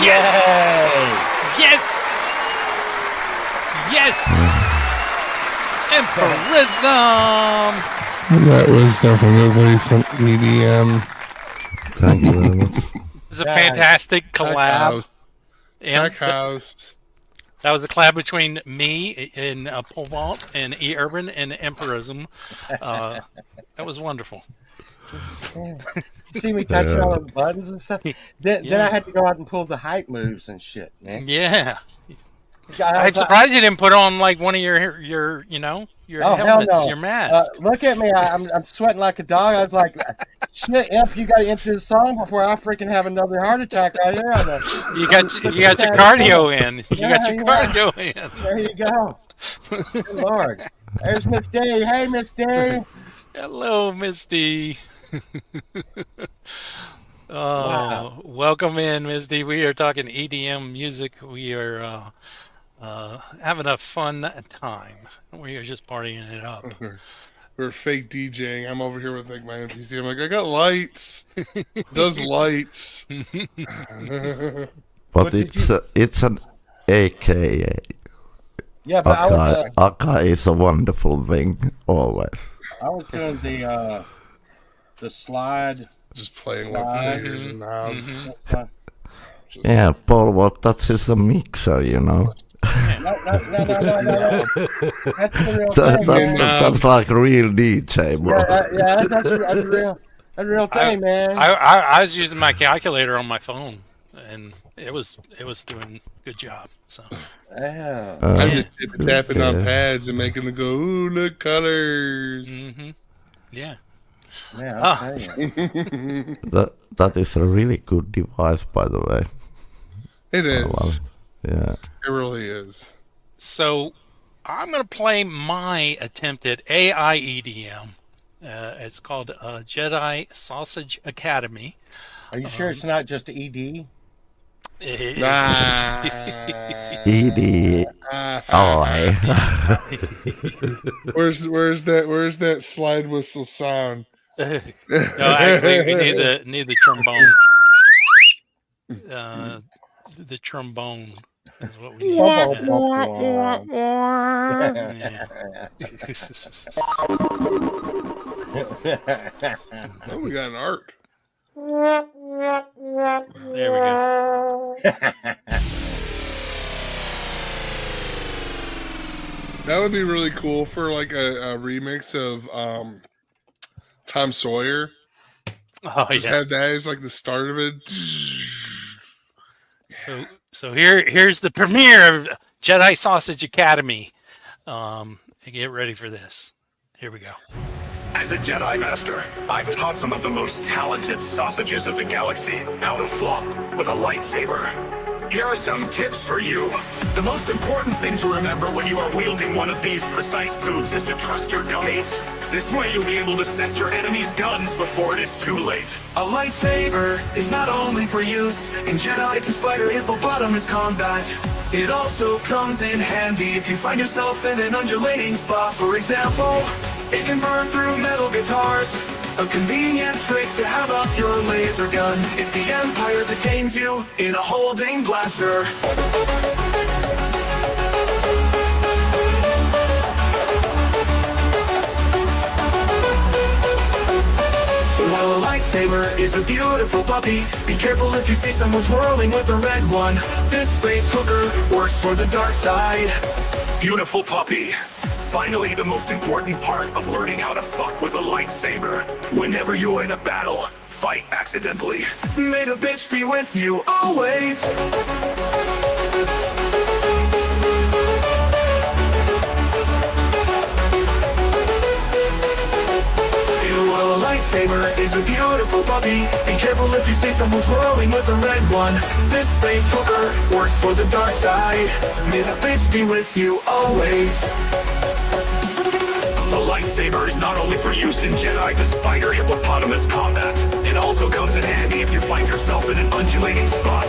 Yes! Yes! Yes! Emperism! That was definitely some EDM. Thank you very much. It's a fantastic collab. Tech House. That was a collab between me and Pole Vault and E Urban and Emperism. That was wonderful. See me touching all the buttons and stuff. Then I had to go out and pull the hype moves and shit, man. Yeah. I'm surprised you didn't put on like one of your helmets, your mask. Look at me. I'm sweating like a dog. I was like, shit, Imp, you got to enter the song before I freaking have another heart attack right here. You got your cardio in. You got your cardio in. There you go. Good Lord. There's Miss D. Hey, Miss D. Hello, Miss D. Wow. Welcome in, Miss D. We are talking EDM music. We are having a fun time. We are just partying it up. We're fake DJing. I'm over here with like my NPC. I'm like, I got lights. Does lights. But it's an AKA. Yeah, but Aka is a wonderful thing always. I was doing the slide. Just playing with fingers and knobs. Yeah, Paul, what that's just a mixer, you know. No. That's the real thing. That's like a real DJ, bro. That's a real thing, man. I was using my calculator on my phone, and it was doing a good job. So I'm just tapping on pads and making them go, ooh, look, colors. Yeah. Yeah, that is a really good device, by the way. It is. I love it. Yeah. It really is. So I'm going to play my attempt at AI EDM. It's called Jedi Sausage Academy. Are you sure it's not just ED? ED. Oh, Where's that slide whistle sound? No, actually, we need the trombone. The trombone is what we need. Oh, we got an arc. There we go. That would be really cool for like a remix of Tom Sawyer. Oh, just have that as like the start of it. So here's the premiere of Jedi Sausage Academy. Get ready for this. Here we go. As a Jedi Master, I've taught some of the most talented sausages of the galaxy how to flop with a lightsaber. Here are some tips for you. The most important thing to remember when you are wielding one of these precise boots is to trust your gummies. This way you'll be able to sense your enemy's guns before it is too late. A lightsaber is not only for use in Jedi to spider hippopotamus combat. It also comes in handy if you find yourself in an undulating spot. For example, it can burn through metal guitars. A convenient trick to have up your laser gun if the Empire detains you in a holding blaster. While a lightsaber is a beautiful puppy, be careful if you see someone swirling with a red one. This space hooker works for the dark side. Beautiful puppy. Finally, the most important part of learning how to fuck with a lightsaber. Whenever you're in a battle, fight accidentally. May the bitch be with you always. While a lightsaber is a beautiful puppy, be careful if you see someone swirling with a red one. This space hooker works for the dark side. May the bitch be with you always. The lightsaber is not only for use in Jedi to spider hippopotamus combat, it also comes in handy if you find yourself in an undulating spot.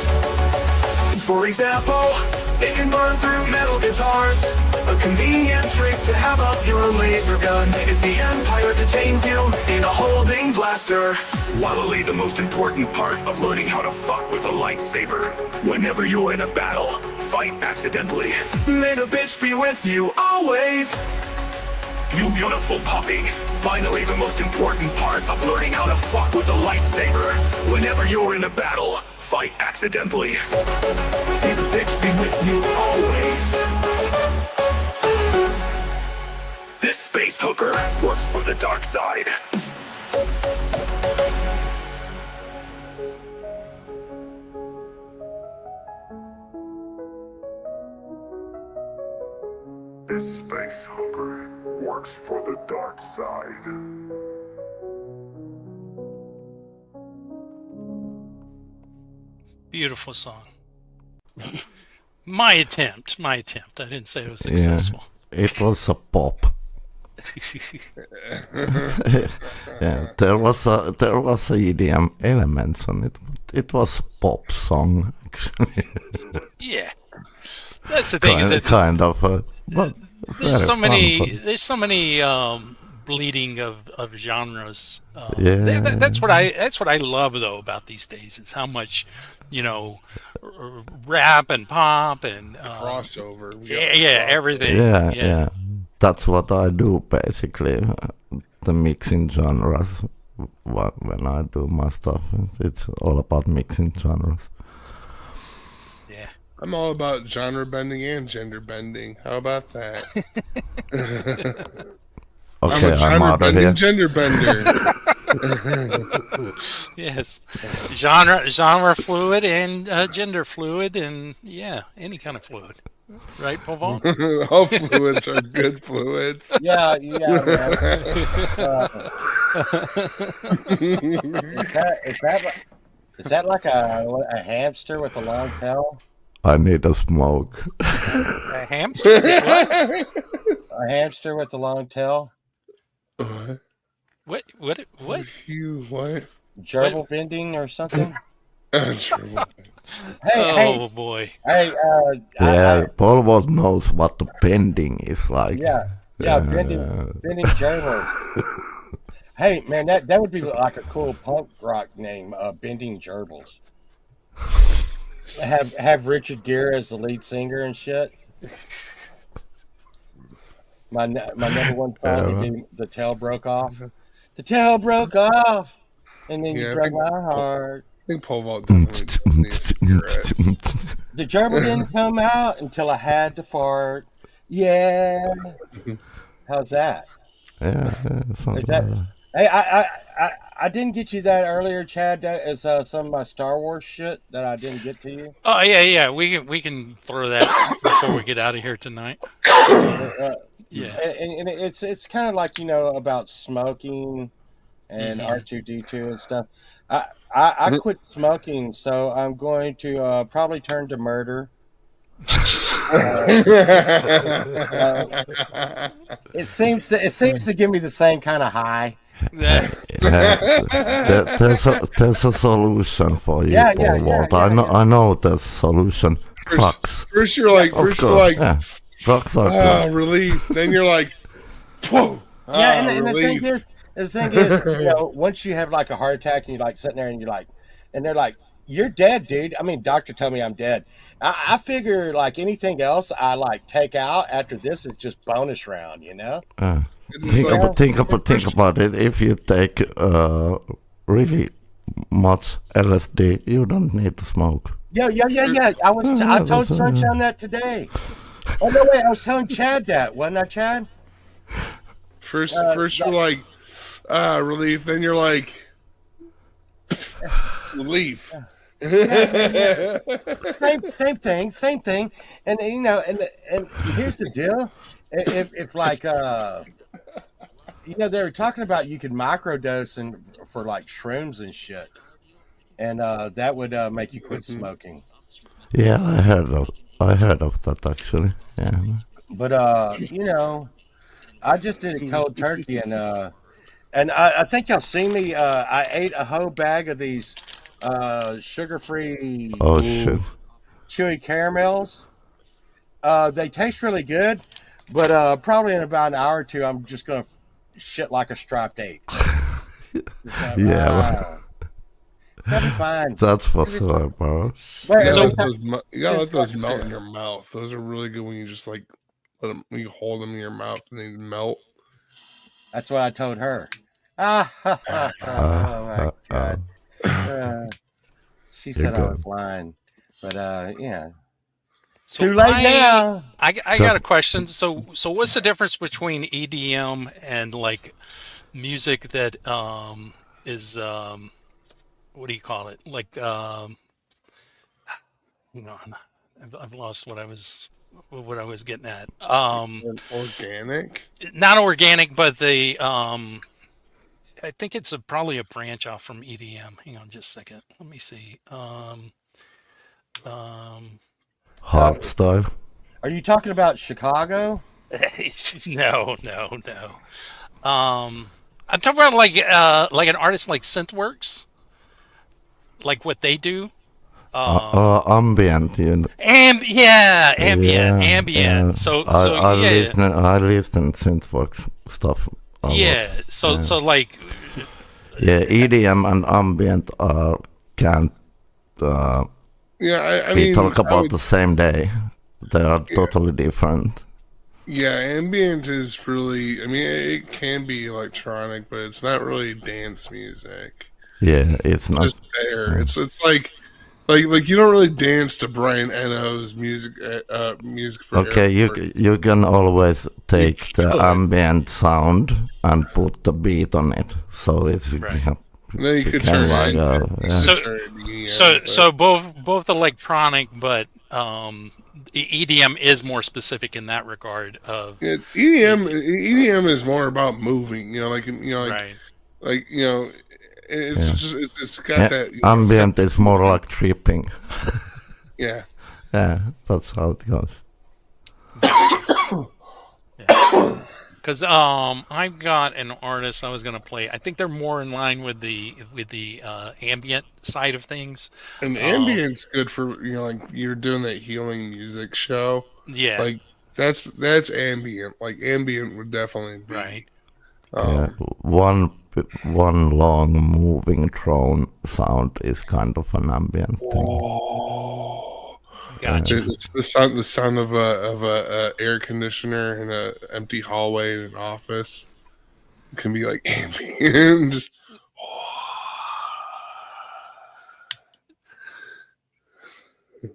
For example, It can burn through metal guitars. A convenient trick to have up your laser gun if the Empire detains you in a holding blaster. Wildly the most important part of learning how to fuck with a lightsaber. Whenever you're in a battle, fight accidentally. May the bitch be with you always. You beautiful puppy. Finally the most important part of learning how to fuck with a lightsaber. Whenever you're in a battle, fight accidentally. May the bitch be with you always. This space hooker works for the dark side. This space hooker works for the dark side. Beautiful song. My attempt. I didn't say it was successful. Yeah, it was a pop. Yeah, there was a EDM elements on it. It was a pop song actually. Yeah, that's the thing. Kind of. But there's so many bleeding of genres. Yeah, that's what I love though about these days. Is how much, rap and pop and crossover. Everything. Yeah. That's what I do basically. The mixing genres. When I do my stuff, it's all about mixing genres. Yeah. I'm all about genre bending and gender bending. How about that? Okay, I'm out of here. Gender bender. Yes, genre fluid and gender fluid and any kind of fluid, right, Paul? All fluids are good fluids. Yeah. Is that like a hamster with a long tail? I need a smoke. A hamster? A hamster with a long tail? What? You what? Gerbil bending or something? Gerbil. Hey, boy. Hey, Paul knows what the bending is like. Yeah, bending gerbils. Hey, man, that would be like a cool punk rock name, Bending Gerbils. Have Richard Gere as the lead singer and shit. My number one song would be The Tail Broke Off. The tail broke off, and then you broke my heart. I think Paul Vault definitely needs a cigarette. The gerbil didn't come out until I had to fart. Yeah. How's that? Yeah. Hey, I didn't get you that earlier, Chad. That is some of my Star Wars shit that I didn't get to you. Oh yeah. We can throw that before we get out of here tonight. Yeah, and it's kind of like about smoking and R2D2 and stuff. I quit smoking, so I'm going to probably turn to murder. It seems to give me the same kind of high. There's a solution for you, Paul Walt. I know there's a solution. Drugs. First you're like, drugs are relief. Then you're like, whoa. And the thing is, once you have like a heart attack and you're like sitting there and you're like, and they're like, you're dead, dude. I mean, doctor told me I'm dead. I figure like anything else I like take out after this is just bonus round, Think about it. If you take really much LSD, you don't need to smoke. Yeah. I told Sunshine that today. Oh no, wait! I was telling Chad that, wasn't I, Chad? First you're like, relief. Then you're like, relief. Yeah. Same thing. And and here's the deal: if like they were talking about you could microdose and for like shrooms and shit, and that would make you quit smoking. Yeah, I heard of that actually. Yeah. But I just did a cold turkey, and I think y'all seen me. I ate a whole bag of these sugar-free shit chewy caramels. They taste really good, but probably in about an hour or two, I'm just gonna shit like a striped egg. Yeah. That'll be fine. That's for sure, bro. You gotta let those melt in your mouth. Those are really good when you just like let them, you hold them in your mouth and they melt. That's what I told her. Oh my god. She said I was lying, but yeah. So Too late now. I got a question. So what's the difference between EDM and like music that is what do you call it? Like I've lost what I was getting at. Organic? Not organic, but the I think it's probably a branch off from EDM. Hang on just a second. Let me see. Hardstyle. Are you talking about Chicago? No. I'm talking about like an artist like Synthworks, like what they do. Ambient, you know. Ambient. Yeah. So I listen Synthworks stuff. Yeah. So like. Yeah, EDM and ambient can't. I we mean, talk about the same day. They are totally different. Yeah, ambient is really. I mean, it can be electronic, but it's not really dance music. Yeah, it's not just there. Yeah. It's like you don't really dance to Brian Eno's music. Music for okay, you can always take the ambient sound and put the beat on it, so it's. Right. Then you could turn So both electronic, but EDM is more specific in that regard. Of EDM is more about moving. It's got that. Ambient is more like tripping. Yeah. Yeah, that's how it goes. Because I've got an artist I was going to play. I think they're more in line with the ambient side of things. And ambient's good for like you're doing that healing music show. Yeah, like that's ambient. Like ambient would definitely be right. One long moving drone sound is kind of an ambient thing. Gotcha. It's the sound of a air conditioner in an empty hallway in an office. It can be like ambient, just.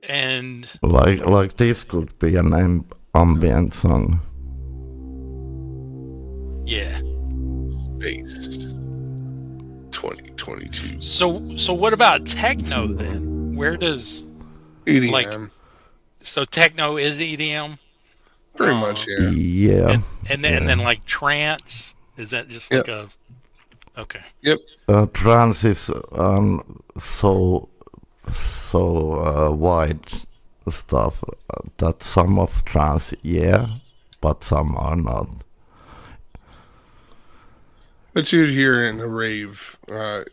And like this could be an ambient song. Yeah. Space 2022. So what about techno then? Where does EDM? So techno is EDM? Pretty much, yeah. Yeah. And then like trance, is that just like a? Okay. Yep. Trance is so wide stuff that some of trance, but some are not. But you'd hear it in a rave, the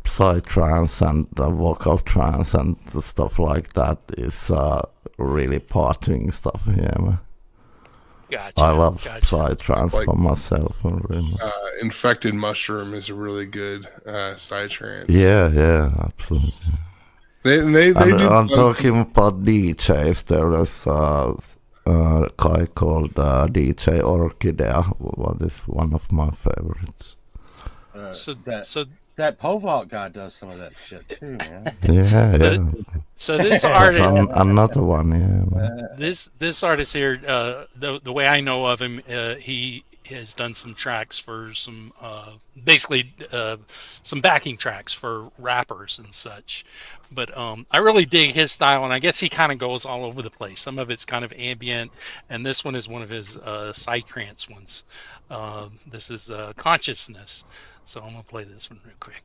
side trance and the vocal trance and the stuff like that is really partying stuff. Yeah, man. Gotcha. I love side trance for myself. Really. Infected Mushroom is a really good side trance. Yeah, absolutely. I'm talking about DJs. There is a guy called DJ Orchidea, what is one of my favorites. That pole vault guy does some of that shit too, man. Yeah. So this artist, another one, man. This artist here, the way I know of him, he has done some tracks for some, basically some backing tracks for rappers and such. But I really dig his style, and I guess he kind of goes all over the place. Some of it's kind of ambient, and this one is one of his psytrance ones. This is Consciousness. So I'm going to play this one real quick.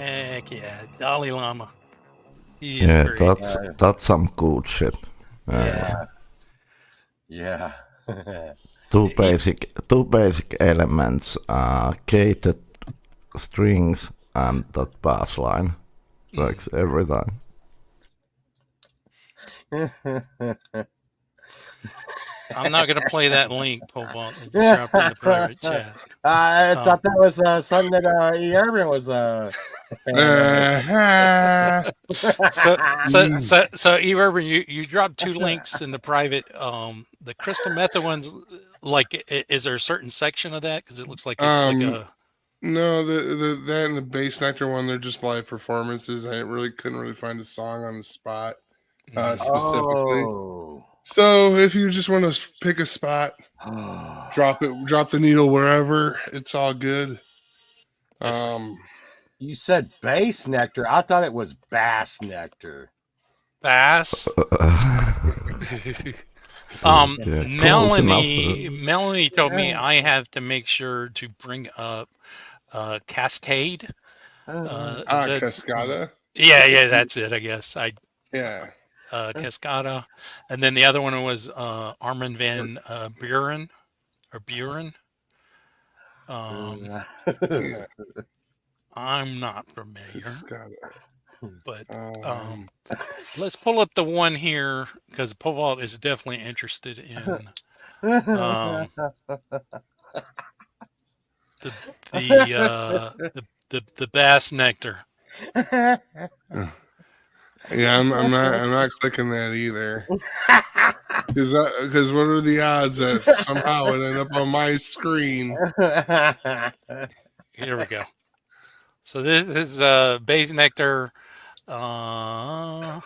Heck yeah, Dalai Lama. He is Yeah, great. that's some good shit. Yeah. Two basic elements, gated strings and that bass line. Works every time. I'm not going to play that link, Povalt, that you dropped in the private chat. I thought that was something that E. Urban was. So E. Urban, you dropped 2 links in the private. The crystal method ones, like, is there a certain section of that? Because it looks like it's like a. No, that and the Bass Nectar one, they're just live performances. I couldn't really find a song on the spot specifically. Oh. So if you just want to pick a spot, drop the needle wherever, it's all good. You said Bass Nectar. I thought it was Bass Nectar. Bass. Melanie told me I have to make sure to bring up Cascade. Cascada. Yeah, that's it. I guess Cascada, and then the other one was Armin van Buren or Buren. I'm not familiar, but let's pull up the one here because Povalt is definitely interested in the Bass Nectar. Yeah, I'm not clicking that either. Because what are the odds that somehow it ended up on my screen? Here we go. So this is Bass Nectar live,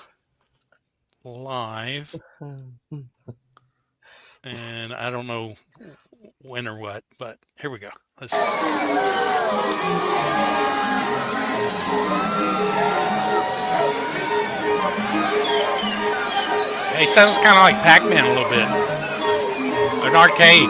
and I don't know when or what, but here we go. Let's see. He sounds kind of like Pac-Man a little bit. An arcade.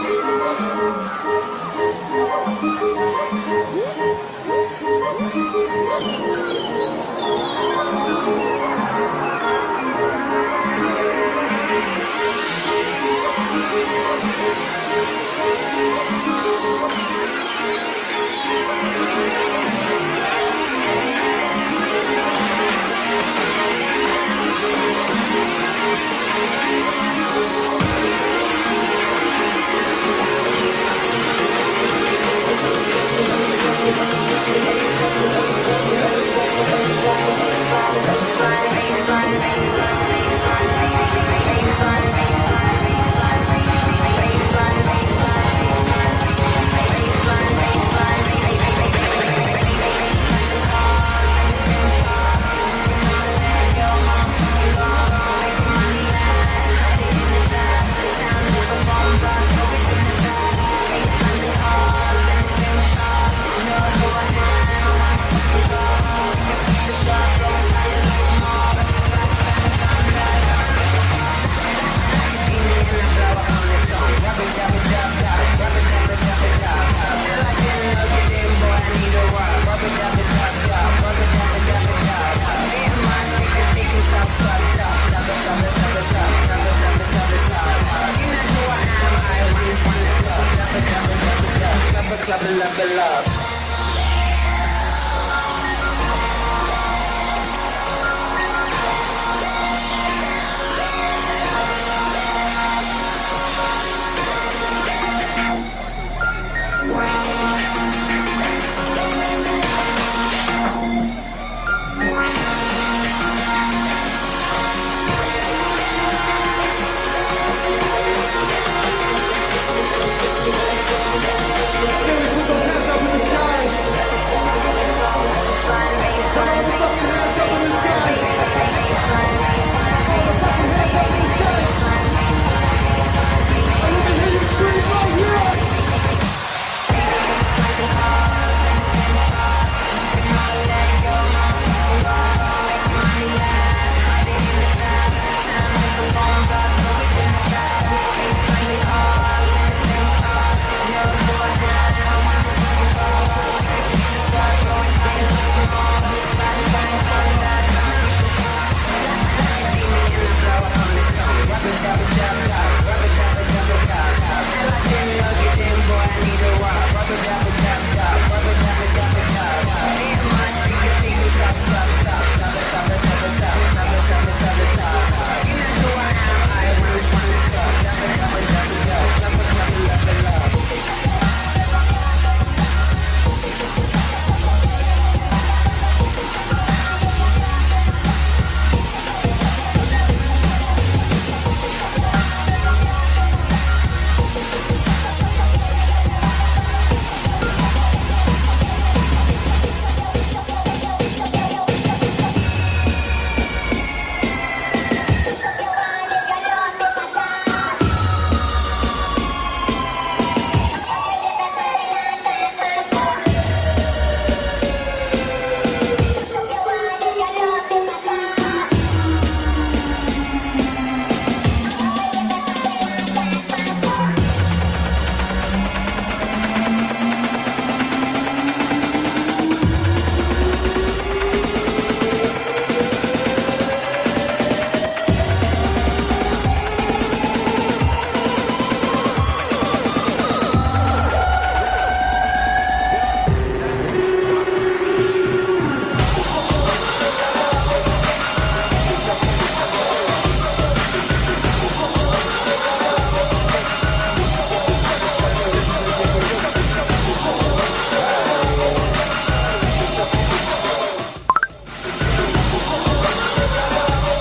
Put those hands up in the sky.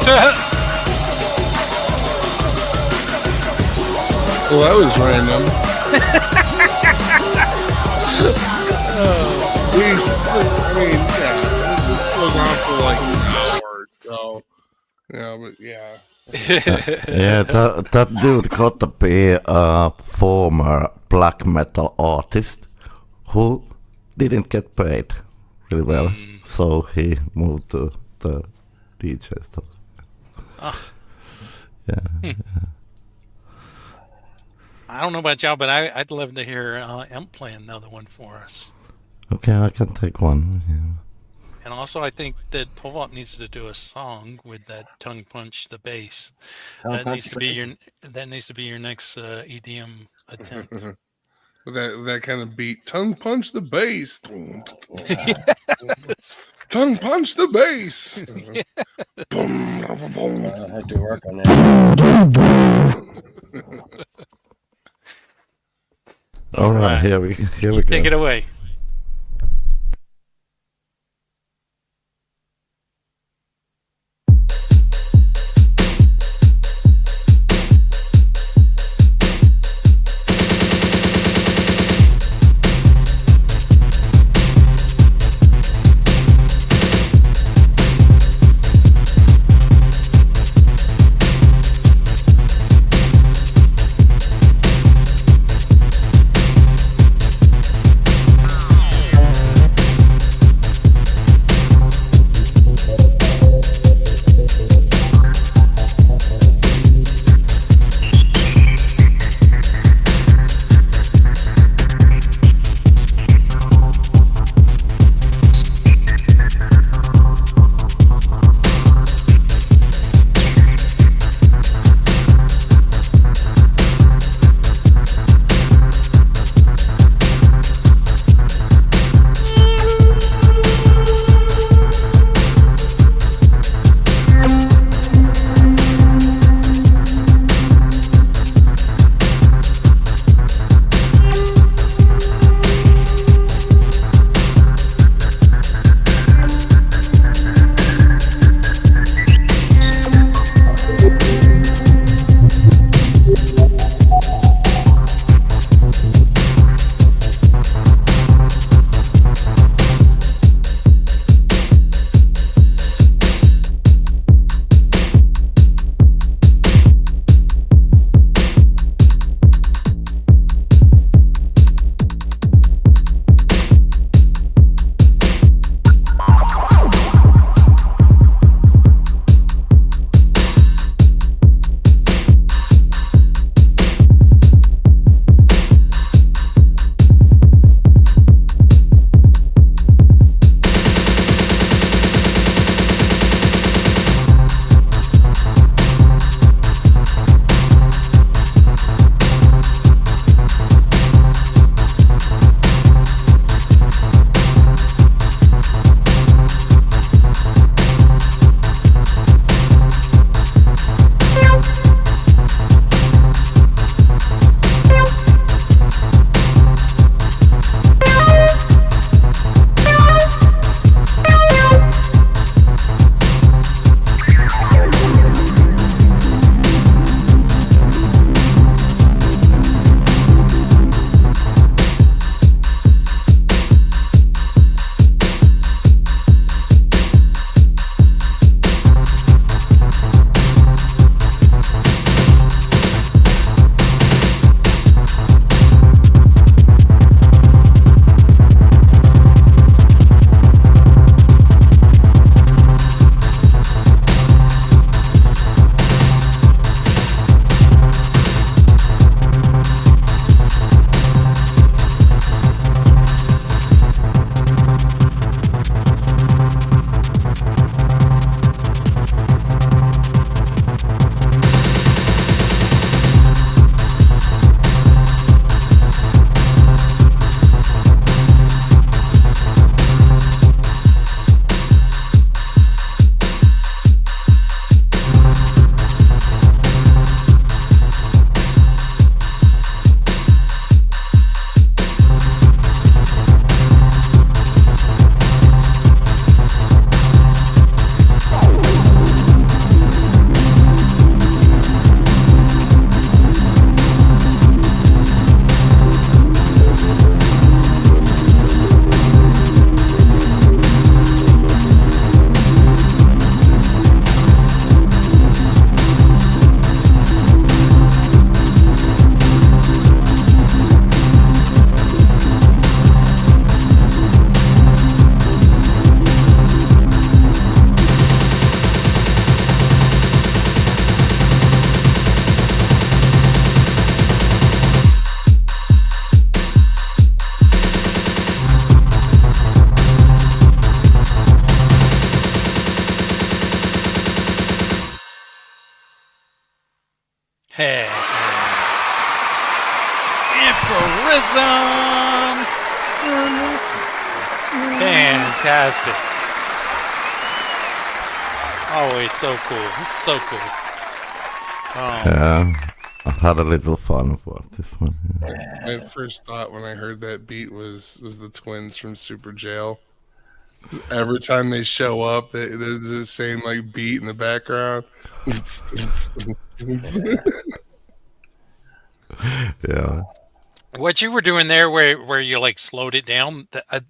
Well, that was random. This goes on for like an hour, so yeah, but yeah. Yeah, that dude got to be a former black metal artist who didn't get paid really well, so he moved to the DJ stuff. Yeah. I don't know about y'all, but I'd love to hear Imp play another one for us. Okay, I can take one. Yeah. And also, I think that Povalt needs to do a song with that tongue punch the bass. That needs to be your next EDM attempt. With that kind of beat, tongue punch the bass. Yes. Tongue punch the bass. Yes. I had to work on that. All right, here we go. Take it away. Heck. Empirism. Fantastic. Always so cool. So cool. Oh. Yeah, I had a little fun with this one. My first thought when I heard that beat was the twins from Super Jail. Every time they show up, there's the same like beat in the background. Yeah. What you were doing there, where you like slowed it down, that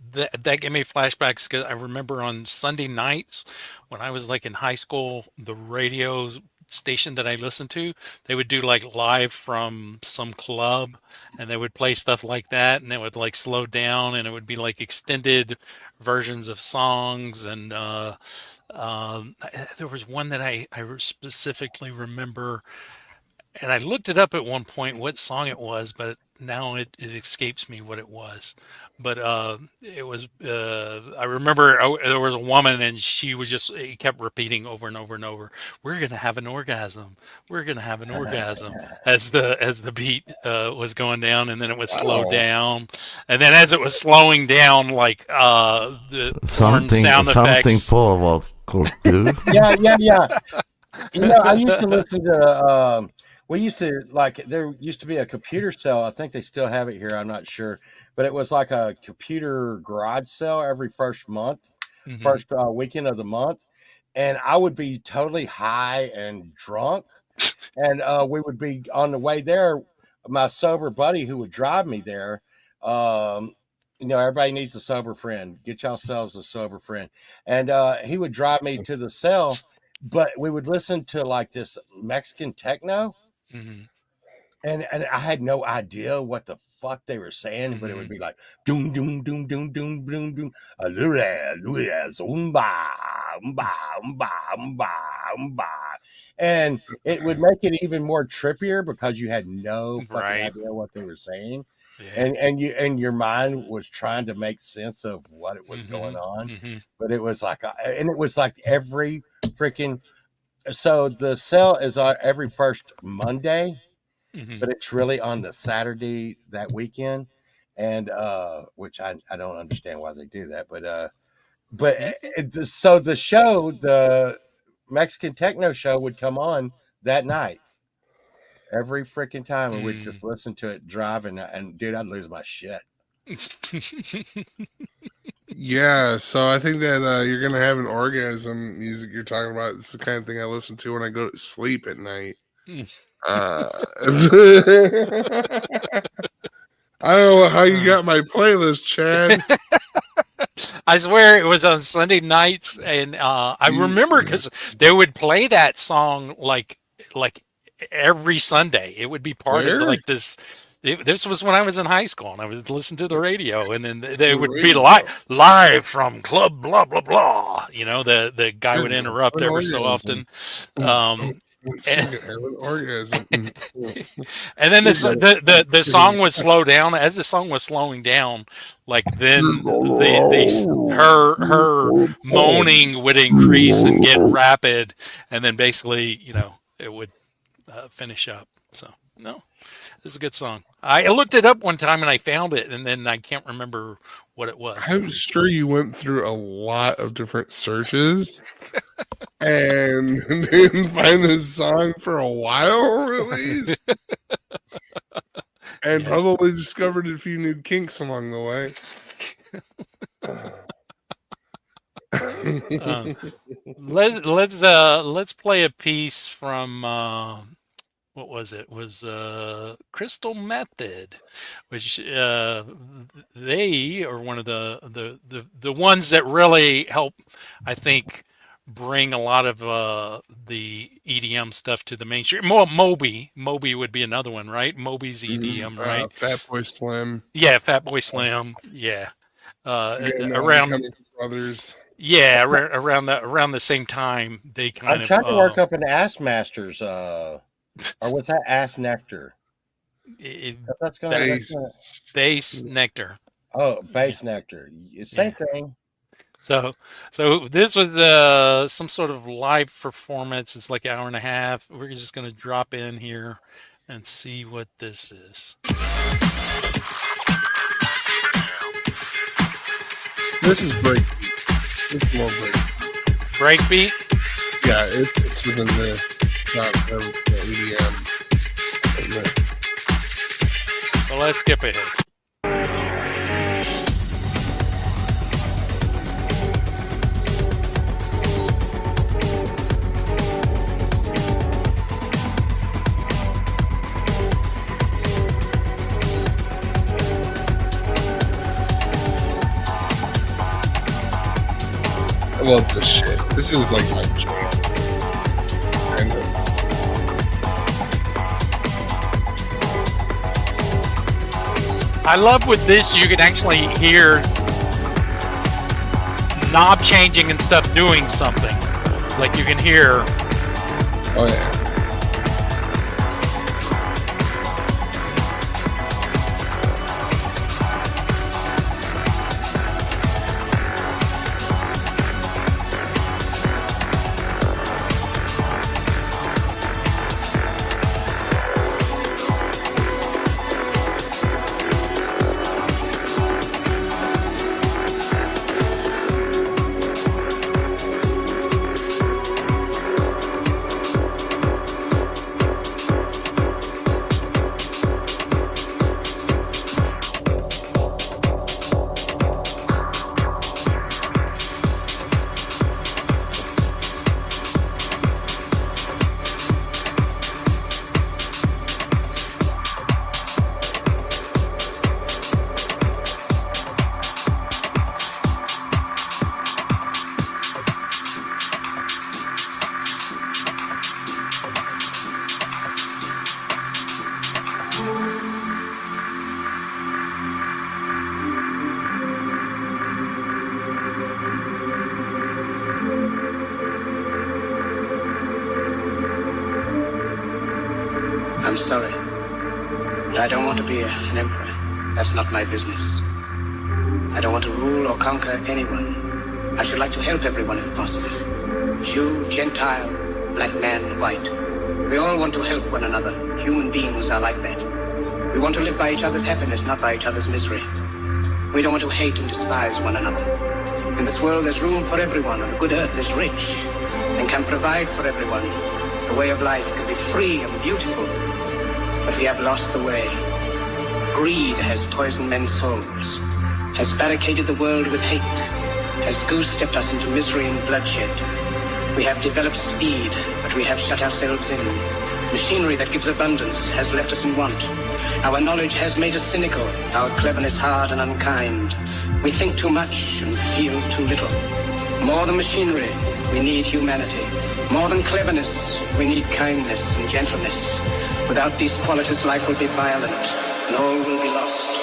gave me flashbacks because I remember on Sunday nights when I was like in high school, the radio station that I listened to, they would do like live from some club, and they would play stuff like that, and it would like slow down, and it would be like extended versions of songs, and there was one that I specifically remember. And I looked it up at one point what song it was, but now it escapes me what it was. But it was I remember there was a woman, and she was just kept repeating over and over and over, "We're gonna have an orgasm. We're gonna have an orgasm," as the beat was going down, and then it would slow down, and then as it was slowing down, like the horn sound effects. Something Paul could do. Yeah. You know, I used to listen to. We used to there used to be a computer sale. I think they still have it here. I'm not sure, but it was like a computer garage sale every first month, first weekend of the month, and I would be totally high and drunk, and we would be on the way there. My sober buddy who would drive me there. You know, everybody needs a sober friend. Get yourselves a sober friend, and he would drive me to the cell, but we would listen to like this Mexican techno. And I had no idea what the fuck they were saying, but it would be like doom doom doom doom doom doom doom and it would make it even more trippier because you had no fucking idea what they were saying. Yeah. And your mind was trying to make sense of what it was going on. But it was like every freaking. So the sale is on every first Monday, but it's really on the Saturday that weekend, and which I don't understand why they do that, so the show, the Mexican techno show, would come on that night every freaking time, and we'd just listen to it driving, and dude, I'd lose my shit. Yeah, so I think that you're gonna have an orgasm music you're talking about. It's the kind of thing I listen to when I go to sleep at night. I don't know how you got my playlist, Chad. I swear it was on Sunday nights, and I remember because they would play that song like every Sunday. It would be part of like this. This was when I was in high school, and I would listen to the radio, and then they would be live from club blah blah blah. You know, the guy would interrupt every so often. And then the song would slow down. As the song was slowing down, like then her moaning would increase and get rapid, and then basically, you know, it would finish up. So no. This is a good song. I looked it up one time and I found it, and then I can't remember what it was. I'm sure you went through a lot of different searches and didn't find this song for a while, really, and probably discovered a few new kinks along the way. Let's play a piece from. What was it? Was Crystal Method, which they are one of the ones that really help, I think, bring a lot of the EDM stuff to the mainstream. Moby would be another one, right? Moby's EDM, right? Fatboy Slim. Yeah, Fatboy Slim. Yeah, around Brothers. Yeah, around the same time they kind of. I'm trying to work up an Ass Masters. Or was that Ass Nectar? Bass Nectar. Oh, Bass Nectar. Same thing. So this was some sort of live performance. It's like an hour and a half. We're just going to drop in here and see what this is. This is breakbeat. It's more breakbeat. Breakbeat? Yeah, it's within the EDM. Well, let's skip ahead. I love this shit. This is like my jam. I love with this, you can actually hear knob changing and stuff doing something. Like you can hear. Oh yeah. I'm sorry, but I don't want to be an emperor. That's not my business. I don't want to rule or conquer anyone. I should like to help everyone if possible. Jew, Gentile, black man, white. We all want to help one another. Human beings are like that. We want to live by each other's happiness, not by each other's misery. We don't want to hate and despise one another. In this world there's room for everyone, and the good earth is rich and can provide for everyone. The way of life can be free and beautiful, but we have lost the way. Greed has poisoned men's souls, has barricaded the world with hate, has goose-stepped us into misery and bloodshed. We have developed speed, but we have shut ourselves in. Machinery that gives abundance has left us in want. Our knowledge has made us cynical, our cleverness hard and unkind. We think too much and feel too little. More than machinery, we need humanity. More than cleverness, we need kindness and gentleness. Without these qualities, life will be violent, and all will be lost.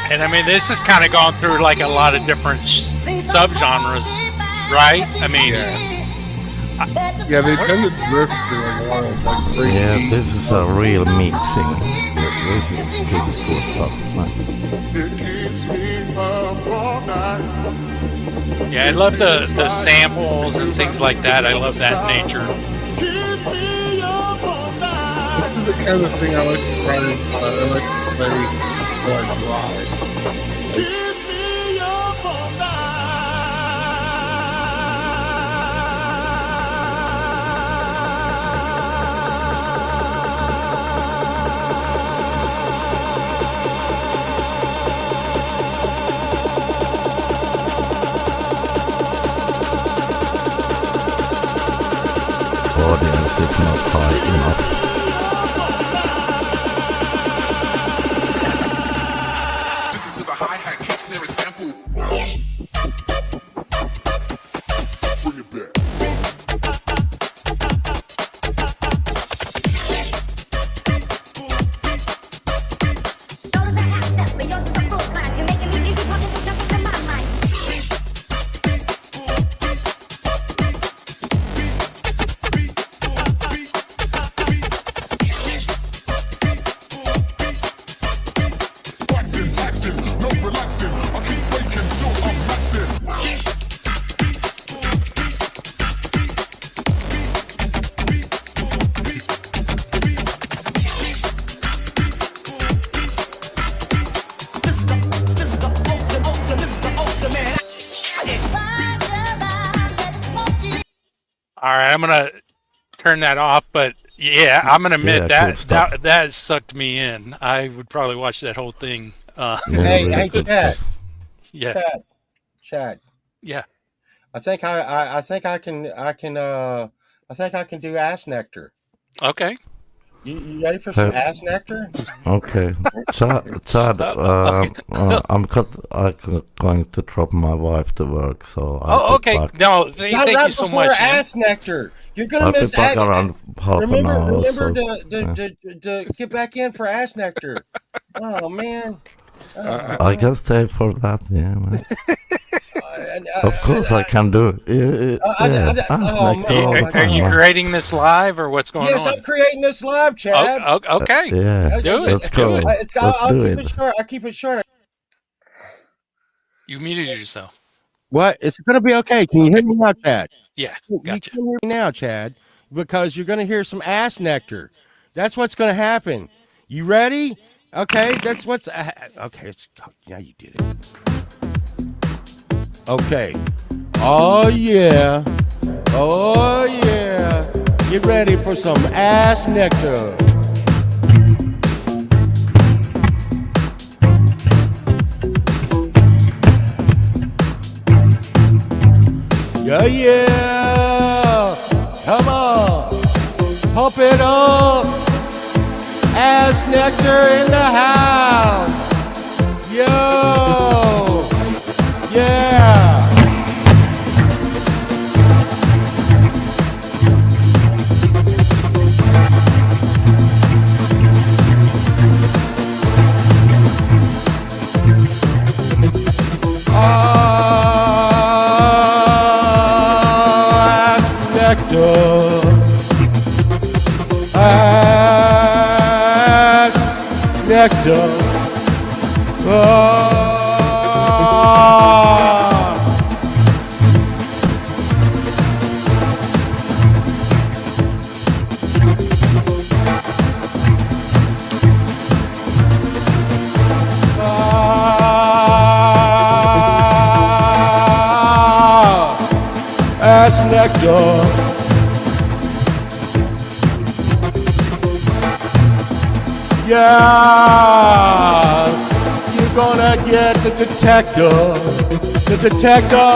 And I mean, this has kind of gone through like a lot of different subgenres, right? I mean, Yeah, they tend to drift to like one of like three. Yeah, this is a real mixing. This is cool stuff. Yeah, I love the samples and things like that. I love that nature. This is the kind of thing I like to try. I like to play like live. Audience is not high enough. To the hi-hat, kick, snare, and sample. Bring it back. All right, I'm gonna turn that off, but yeah, I'm gonna admit that sucked me in. I would probably watch that whole thing. Hey, Chad. Yeah. Chad. Yeah. I think I can do ass nectar. Okay. You ready for some ass nectar? Okay. Chad, I'm going to drop my wife to work, so I'll be back. No, thank you so much. Ass nectar. You're gonna I'll miss be back around half an hour. Remember to get back in for ass nectar. Oh man. I can stay for that, yeah, man. Of course I can do it. Are you creating this live or what's going on? Yes, I'm creating this live, Chad. Okay. Yeah. Do it. Let's go. I'll keep it short. I'll keep it short. You muted yourself. What? It's going to be okay. Can you hear me now, Chad? Yeah, gotcha. You can hear me now, Chad, because you're going to hear some ass nectar. That's what's going to happen. You ready? Okay, that's what's... okay, now you did it. Okay. Oh, yeah. Oh, yeah. Get ready for some ass nectar. Yeah, yeah. Come on. Pump it up. Ass nectar in the house. Yo. Yeah. Ass nectar. Nectar. Ass nectar. Yeah, you're gonna get the detector. The detector.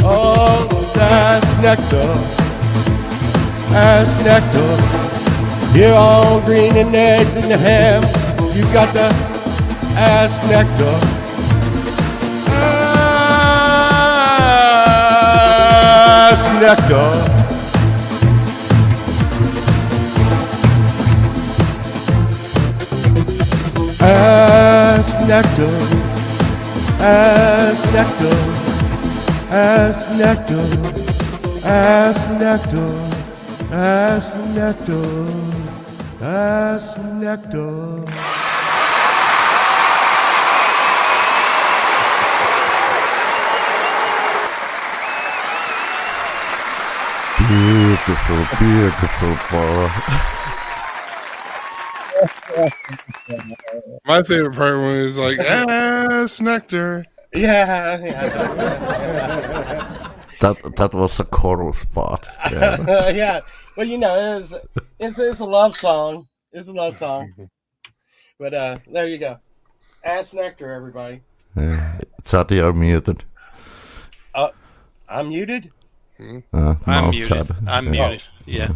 Oh, that's nectar. That's nectar. Here on Green and Eggs and HaM, you got the ass nectar. Nectar. Ass nectar. as nectar, as nectar, as nectar, as nectar, as nectar. Beautiful, beautiful, Paul. My favorite part was like, ass nectar. Yeah. That was a chorus part. Yeah. Yeah. Well, you know, it's a love song. It's a love song. But there you go. Ass nectar, everybody. Chad, you're muted. I'm muted? I'm muted. Chad. I'm muted. Yeah.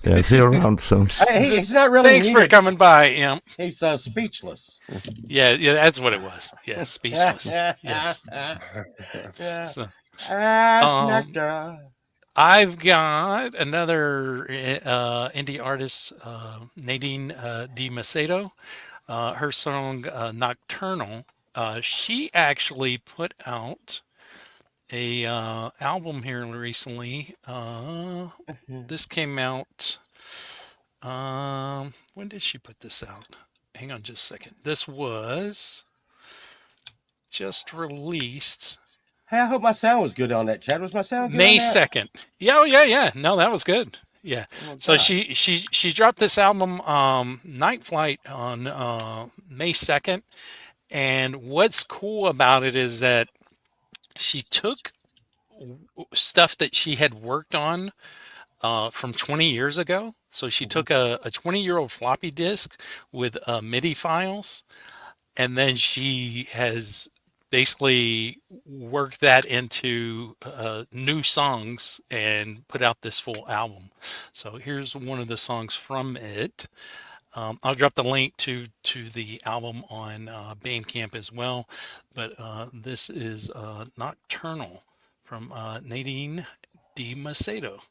Yeah, is he around soon? Hey, he's not really Thanks muted. for coming by, Imp. He's speechless. Yeah, that's what it was. Yeah, speechless. Yes. Yeah. So, Ass nectar. I've got another indie artist, Nadine Di Macedo. Her song Nocturnal. She actually put out a album here recently. This came out. When did she put this out? Hang on just a second. This was just released. Hey, I hope my sound was good on that, Chad. Was my sound good? May on that? 2nd. Yeah. No, that was good. Yeah. Oh, So God. she dropped this album Night Flight on May 2nd. And what's cool about it is that she took stuff that she had worked on from 20 years ago. So she took a 20-year-old floppy disk with MIDI files, and then she has basically worked that into new songs and put out this full album. So here's one of the songs from it. I'll drop the link to the album on Bandcamp as well. But this is Nocturnal from Nadine Di Macedo.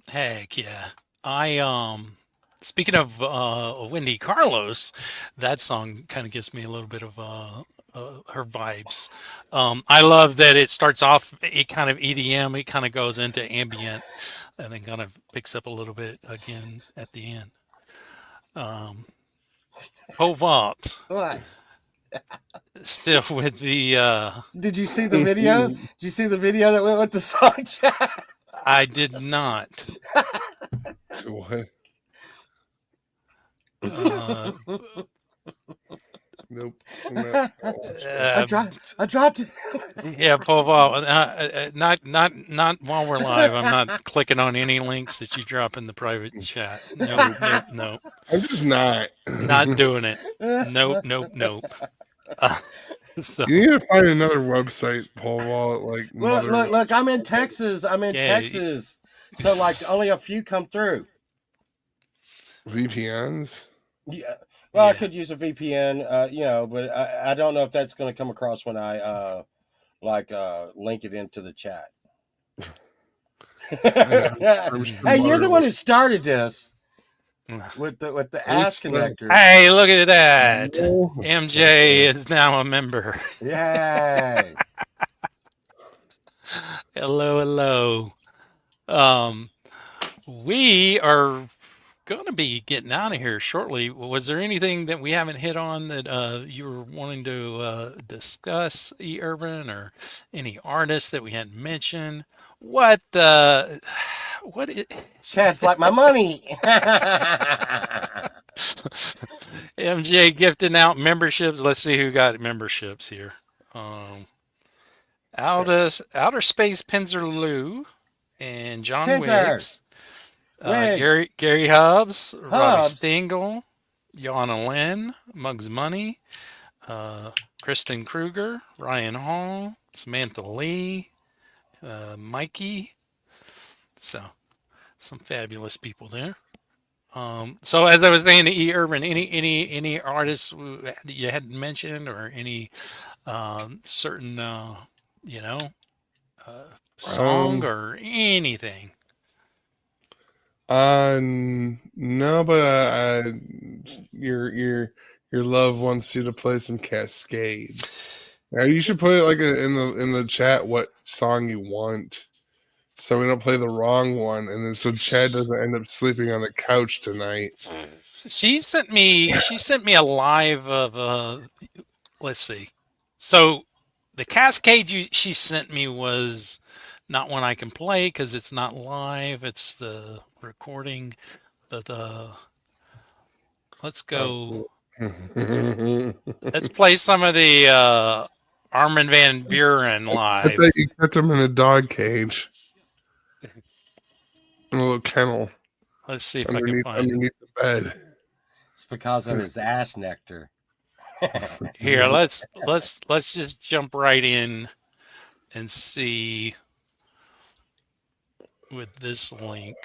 Heck yeah. Speaking of Wendy Carlos, that song kind of gives me a little bit of her vibes. I love that it starts off kind of EDM, it kind of goes into ambient, and then kind of picks up a little bit again at the end. Vault. What? Still with the. Did you see the video? Did you see the video that went with the song chat? I did not. What? Nope. I dropped it. Yeah, Paul Vault. Not while we're live. I'm not clicking on any links that you drop in the private chat. No. I'm just not doing it. Nope. So, you need to find another website, Paul Vault. Like, look. I'm in Texas. Texas. So like only a few come through. VPNs. Yeah. Well, I could use a VPN, but I don't know if that's going to come across when I link it into the chat. Hey, you're the one who started this with the ass connector. Hey, look at that! MJ is now a member. Yay! Hello. We are going to be getting out of here shortly. Was there anything that we haven't hit on that you were wanting to discuss, E-Urban, or any artists that we hadn't mentioned? What is... Chat's like my money. MJ gifting out memberships. Let's see who got memberships here. Outer Space Pinzer Lou and John Wiggs. Gary Hubbs, Robbie Stingle, Yana Lynn, Muggs Money, Kristen Kruger, Ryan Hall, Samantha Lee, Mikey. So, some fabulous people there. So as I was saying to E-Urban, any artists you hadn't mentioned, or any certain song or anything? No, but your love wants you to play some Cascade. Now you should put it like in the chat what song you want, so we don't play the wrong one, and then so Chad doesn't end up sleeping on the couch tonight. She sent me a live of let's see. So the Cascade she sent me was not one I can play because it's not live. It's the recording, but let's go. Let's play some of the Armin van Buuren live. I thought you kept him in a dog cage, in a little kennel. Let's see if I can find underneath the bed. It's because of his ass nectar. Here, let's just jump right in and see with this link.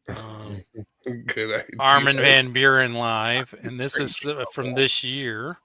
Good idea. Armin van Buuren live, and this is from this year.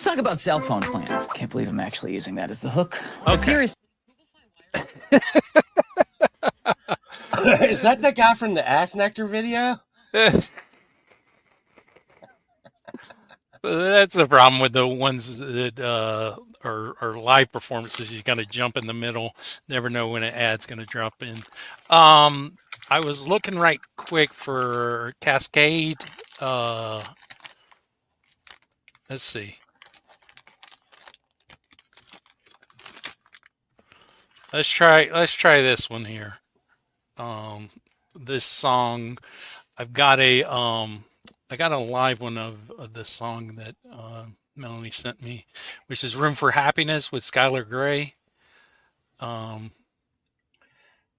talk about cell phone plans. Can't believe I'm actually using that as the hook. Okay. Seriously. Is that the guy from the Ass Nectar video? That's the problem with the ones that are live performances. You kind of jump in the middle, never know when an ad's going to drop in. I was looking right quick for Cascade. Let's see. Let's try this one here. This song, I've got a live one of this song that Melanie sent me, which is "Room for Happiness" with Skylar Grey. Do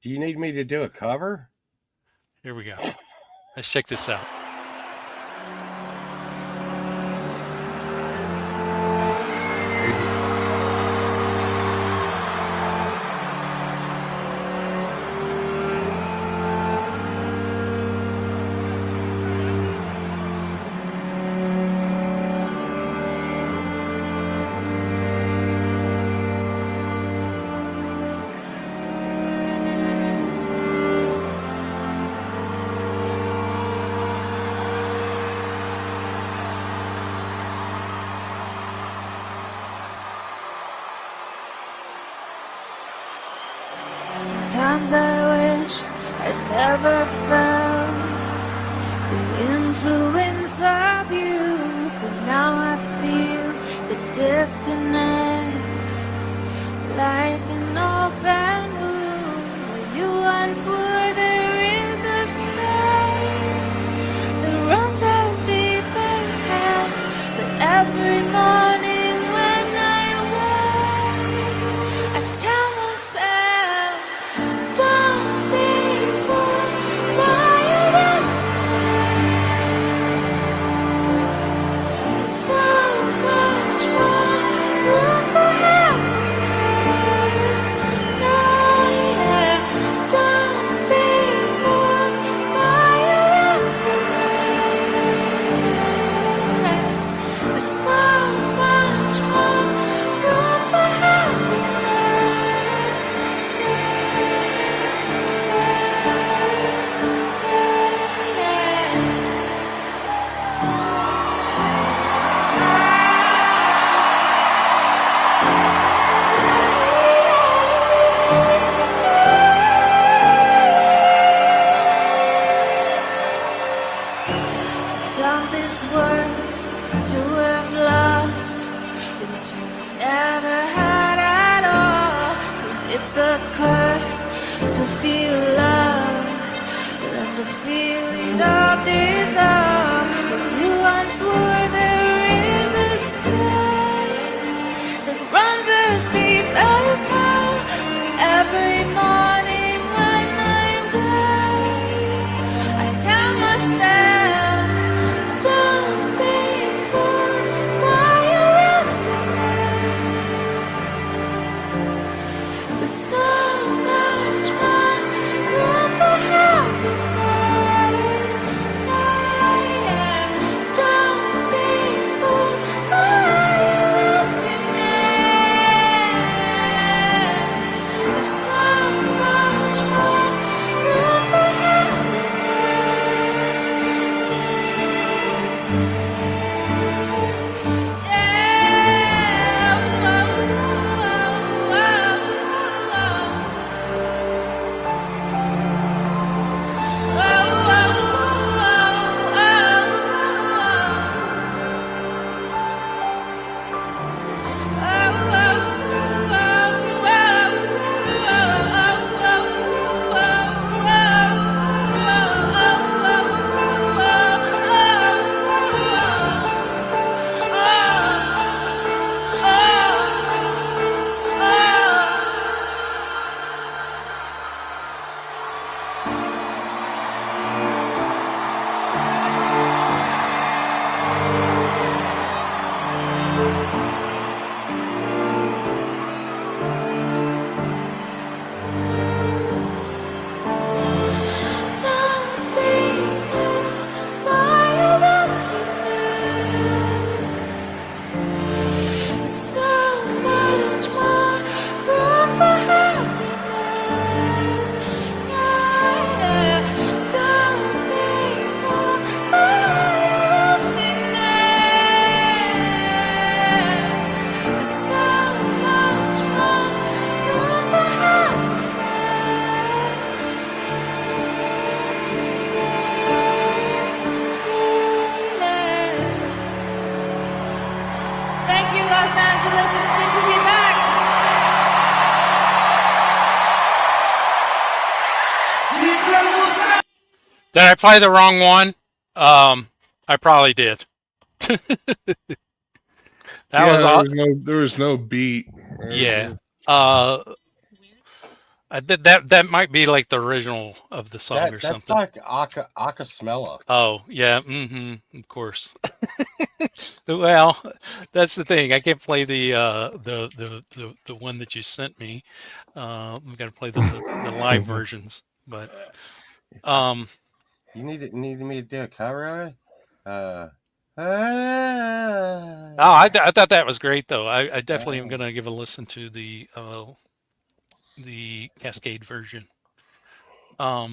you need me to do a cover? Here we go. Let's check this out. Sometimes I wish I never felt the influence of you, 'cause now I feel the disconnect, like an open wound where you once were. There is a space that runs as deep as hell, but every morning when I wake, I tell myself, don't be fooled by your emptiness. There's so much more room for happiness. Yeah, don't be fooled by your emptiness. There's so much more room for happiness. Sometimes it's worse to have lost than to have never had at all. 'Cause it's a curse to feel love than to feel it all dissolve. When you once were, there is a space that runs as deep as hell. But every morning when I wake, I tell myself, don't be fooled by your emptiness. There's so much more room for happiness. Yeah, don't be fooled by your emptiness. There's so much more room for happiness. Don't be fooled by your emptiness. Did I play the wrong one? I probably did. There was no beat. Yeah. That might be like the original of the song or something. That's like Acasmella. Oh yeah, of course. Well, that's the thing. I can't play the one that you sent me. We've got to play the live versions. But you need me to do a cover of it? I thought that was great though. I definitely am gonna give a listen to the Cascade version. Well,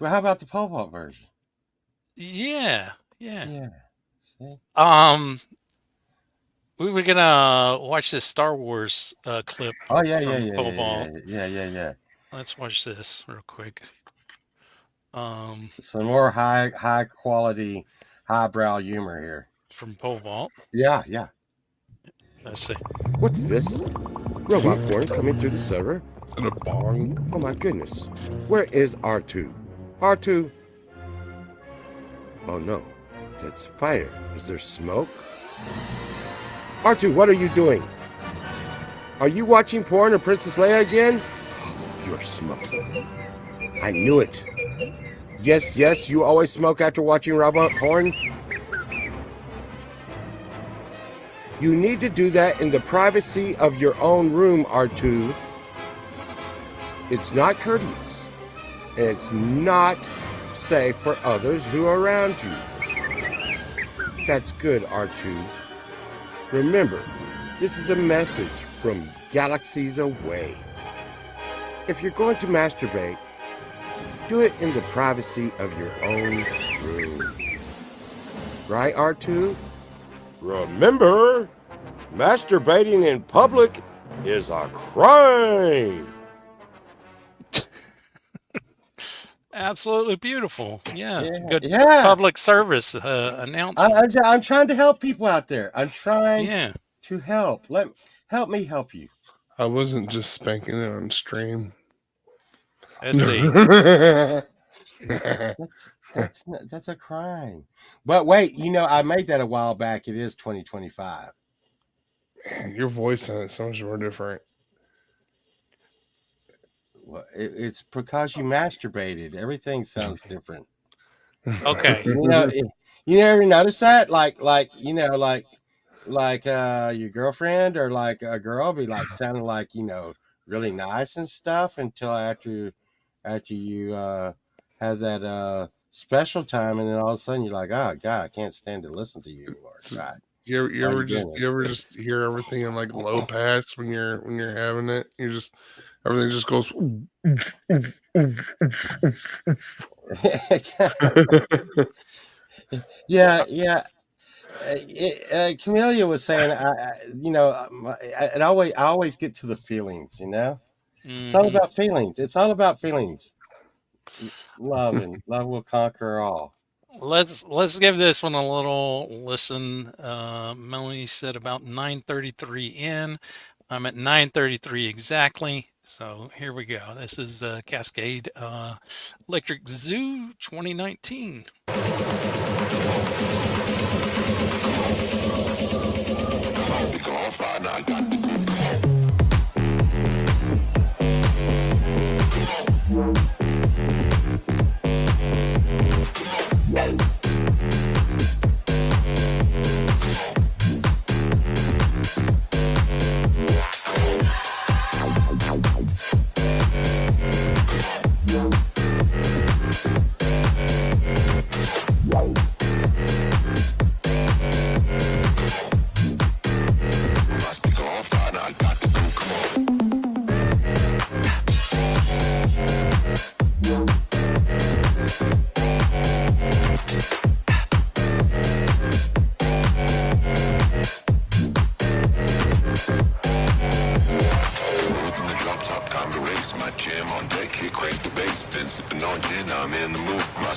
how about the pole vault version? Yeah. See? We were gonna watch this Star Wars clip. Oh yeah, from pole vault. Yeah. Let's watch this real quick. Some more high quality, highbrow humor here from pole vault. Yeah. Let's see. What's this? Robot porn coming through the server? In a bong. Oh my goodness. Where is R2? R2? Oh no. That's fire. Is there smoke? R2, what are you doing? Are you watching porn or Princess Leia again? You're smoking. I knew it. Yes, you always smoke after watching robot porn? You need to do that in the privacy of your own room, R2. It's not courteous, and it's not safe for others who are around you. That's good, R2. Remember, this is a message from galaxies away. If you're going to masturbate, do it in the privacy of your own room. Right, R2? Remember, masturbating in public is a crime. Absolutely beautiful. Yeah. Good public service announcement. I'm trying to help people out there. I'm trying to help. Help me help you. I wasn't just spanking it on stream. Let's see. That's a crime. But wait, I made that a while back. It is 2025. Your voice sounds so much more different. Well, it's because you masturbated. Everything sounds different. Okay. You never notice that? Like your girlfriend or like a girl be like sounding like, really nice and stuff until after you have that special time, and then all of a sudden you're like, oh God, I can't stand to listen to you anymore. God. You ever just hear everything in like low pass when you're having it? Everything just goes. Yeah. Camellia was saying, I always get to the feelings. It's all about feelings. It's all about feelings. Love will conquer all. Let's give this one a little listen. Melanie said about 9:33 in. I'm at 9:33 exactly. So here we go. This is Cascade Electric Zoo 2019.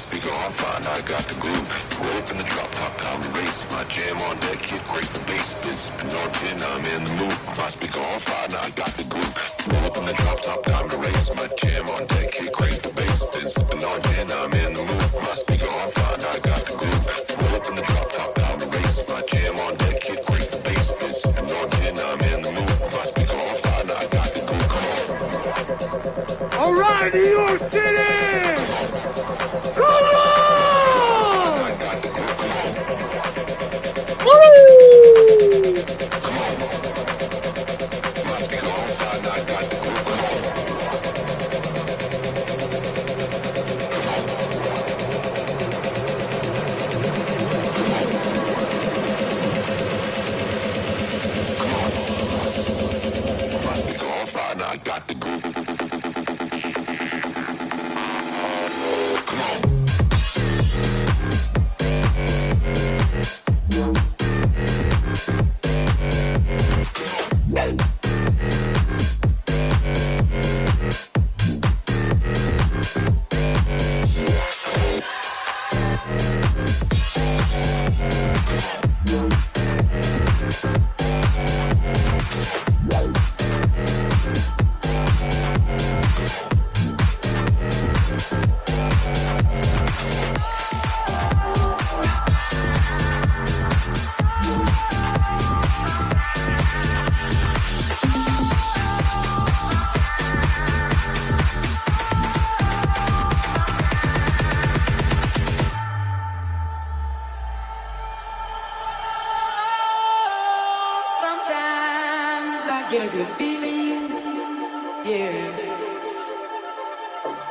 speaker on fire, now I got the groove. Roll up in the drop top, time to race. My jam on deck, hit great the bass. Been sipping on gin, now I'm in the mood. My speaker on fire, now I got the groove. Roll up in the drop top, time to race. My jam on deck, hit great the bass. Been sipping on gin, now I'm in the mood. My speaker on fire, now I got the groove. Roll up in the drop top, time to race. My jam on deck, hit great the bass. Been sipping on gin, now I'm in the mood. My speaker on fire, now I got the groove. Come on. All right, New York City! Come on! Woo! Come on. My speaker on fire, now I got the groove. Come on. Come on. Come on. My speaker on fire, now I got the groove. Come on. Get a good feeling, yeah.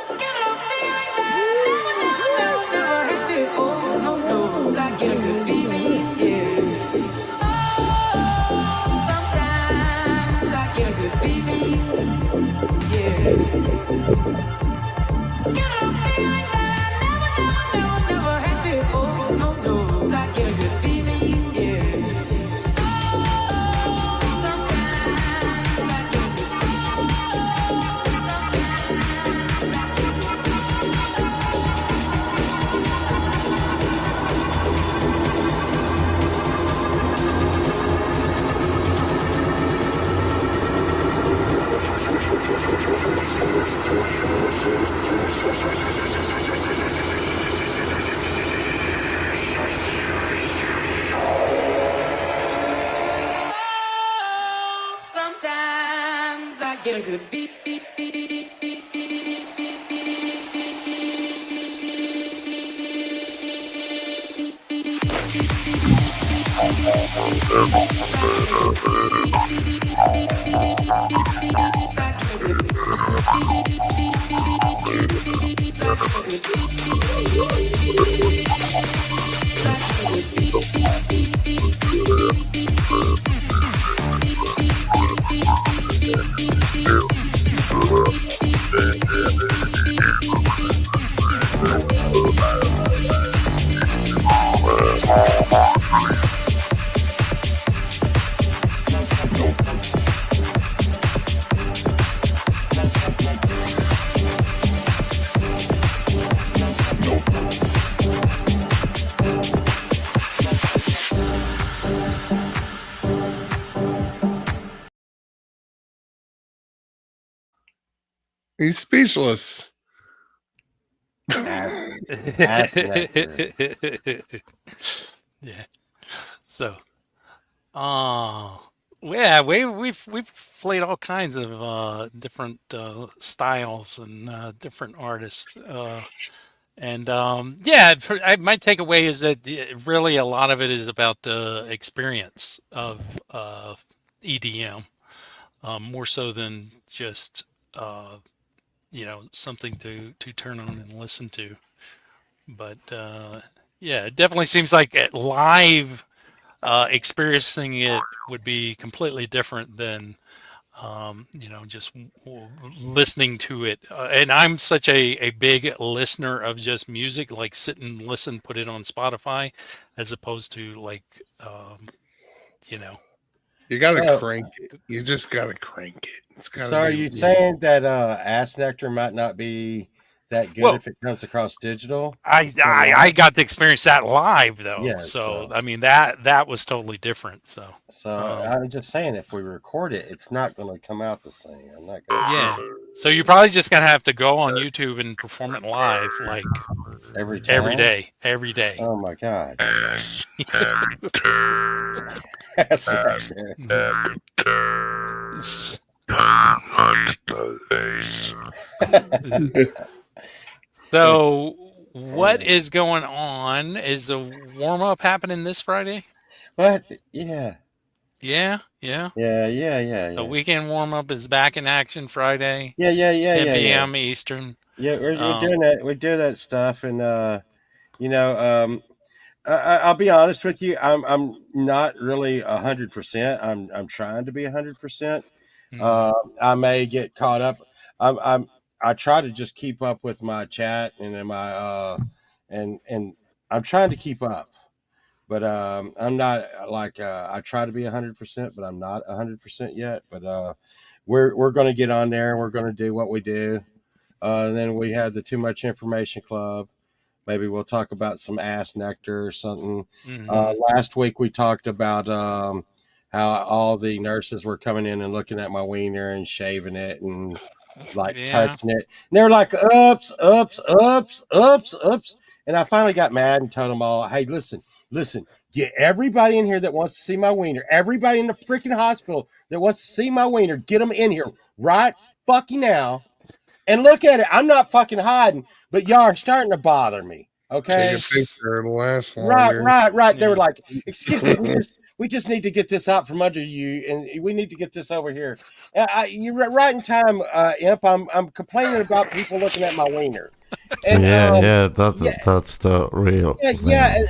Get a feeling that never had before, no. I get a good feeling, yeah. Sometimes I get a good feeling, yeah. Get a feeling that I never had before, no. I get a good feeling, yeah. Sometimes I get a good beat. He's speechless. Yeah. So, yeah, we've played all kinds of different styles and different artists. And yeah, my takeaway is that really a lot of it is about the experience of EDM, more so than just something to turn on and listen to. But yeah, it definitely seems like at live experiencing it would be completely different than just listening to it. And I'm such a big listener of just music, like sit and listen, put it on Spotify, as opposed to like, You gotta crank it. You just gotta crank it. It's gotta So are you saying that ass nectar might not be that good Well, if it comes across digital. I got to experience that live though. Yeah, so I mean that was totally different. So I'm just saying, if we record it, it's not going to come out the same. I'm not going to. yeah. So you're probably just gonna have to go on YouTube and perform it live, like every day. Oh my god. So what is going on? Is a warm up happening this Friday? What? Yeah. Yeah. So weekend warm up is back in action Friday. Yeah. 10 p.m. Eastern. Yeah, we're doing that. We do that stuff, and I'll be honest with you. I'm not really 100%. I'm trying to be 100%. I may get caught up. I try to just keep up with my chat and then my and I'm trying to keep up, but I'm not like I try to be 100%, but I'm not 100% yet. But we're going to get on there and we're going to do what we do. And then we have the Too Much Information Club. Maybe we'll talk about some ass nectar or something. Last week we talked about how all the nurses were coming in and looking at my wiener and shaving it and touching it. And they were like, oops. And I finally got mad and told them all, hey, listen, get everybody in here that wants to see my wiener. Everybody in the freaking hospital that wants to see my wiener, get them in here right fucking now. And look at it. I'm not fucking hiding, but y'all are starting to bother me. Okay. Take a picture. It'll last longer. Right. Yeah. They were like, excuse me, we just need to get this out from under you, and we need to get this over here. You're right in time, Imp. I'm complaining about people looking at my wiener. And, that's the real thing.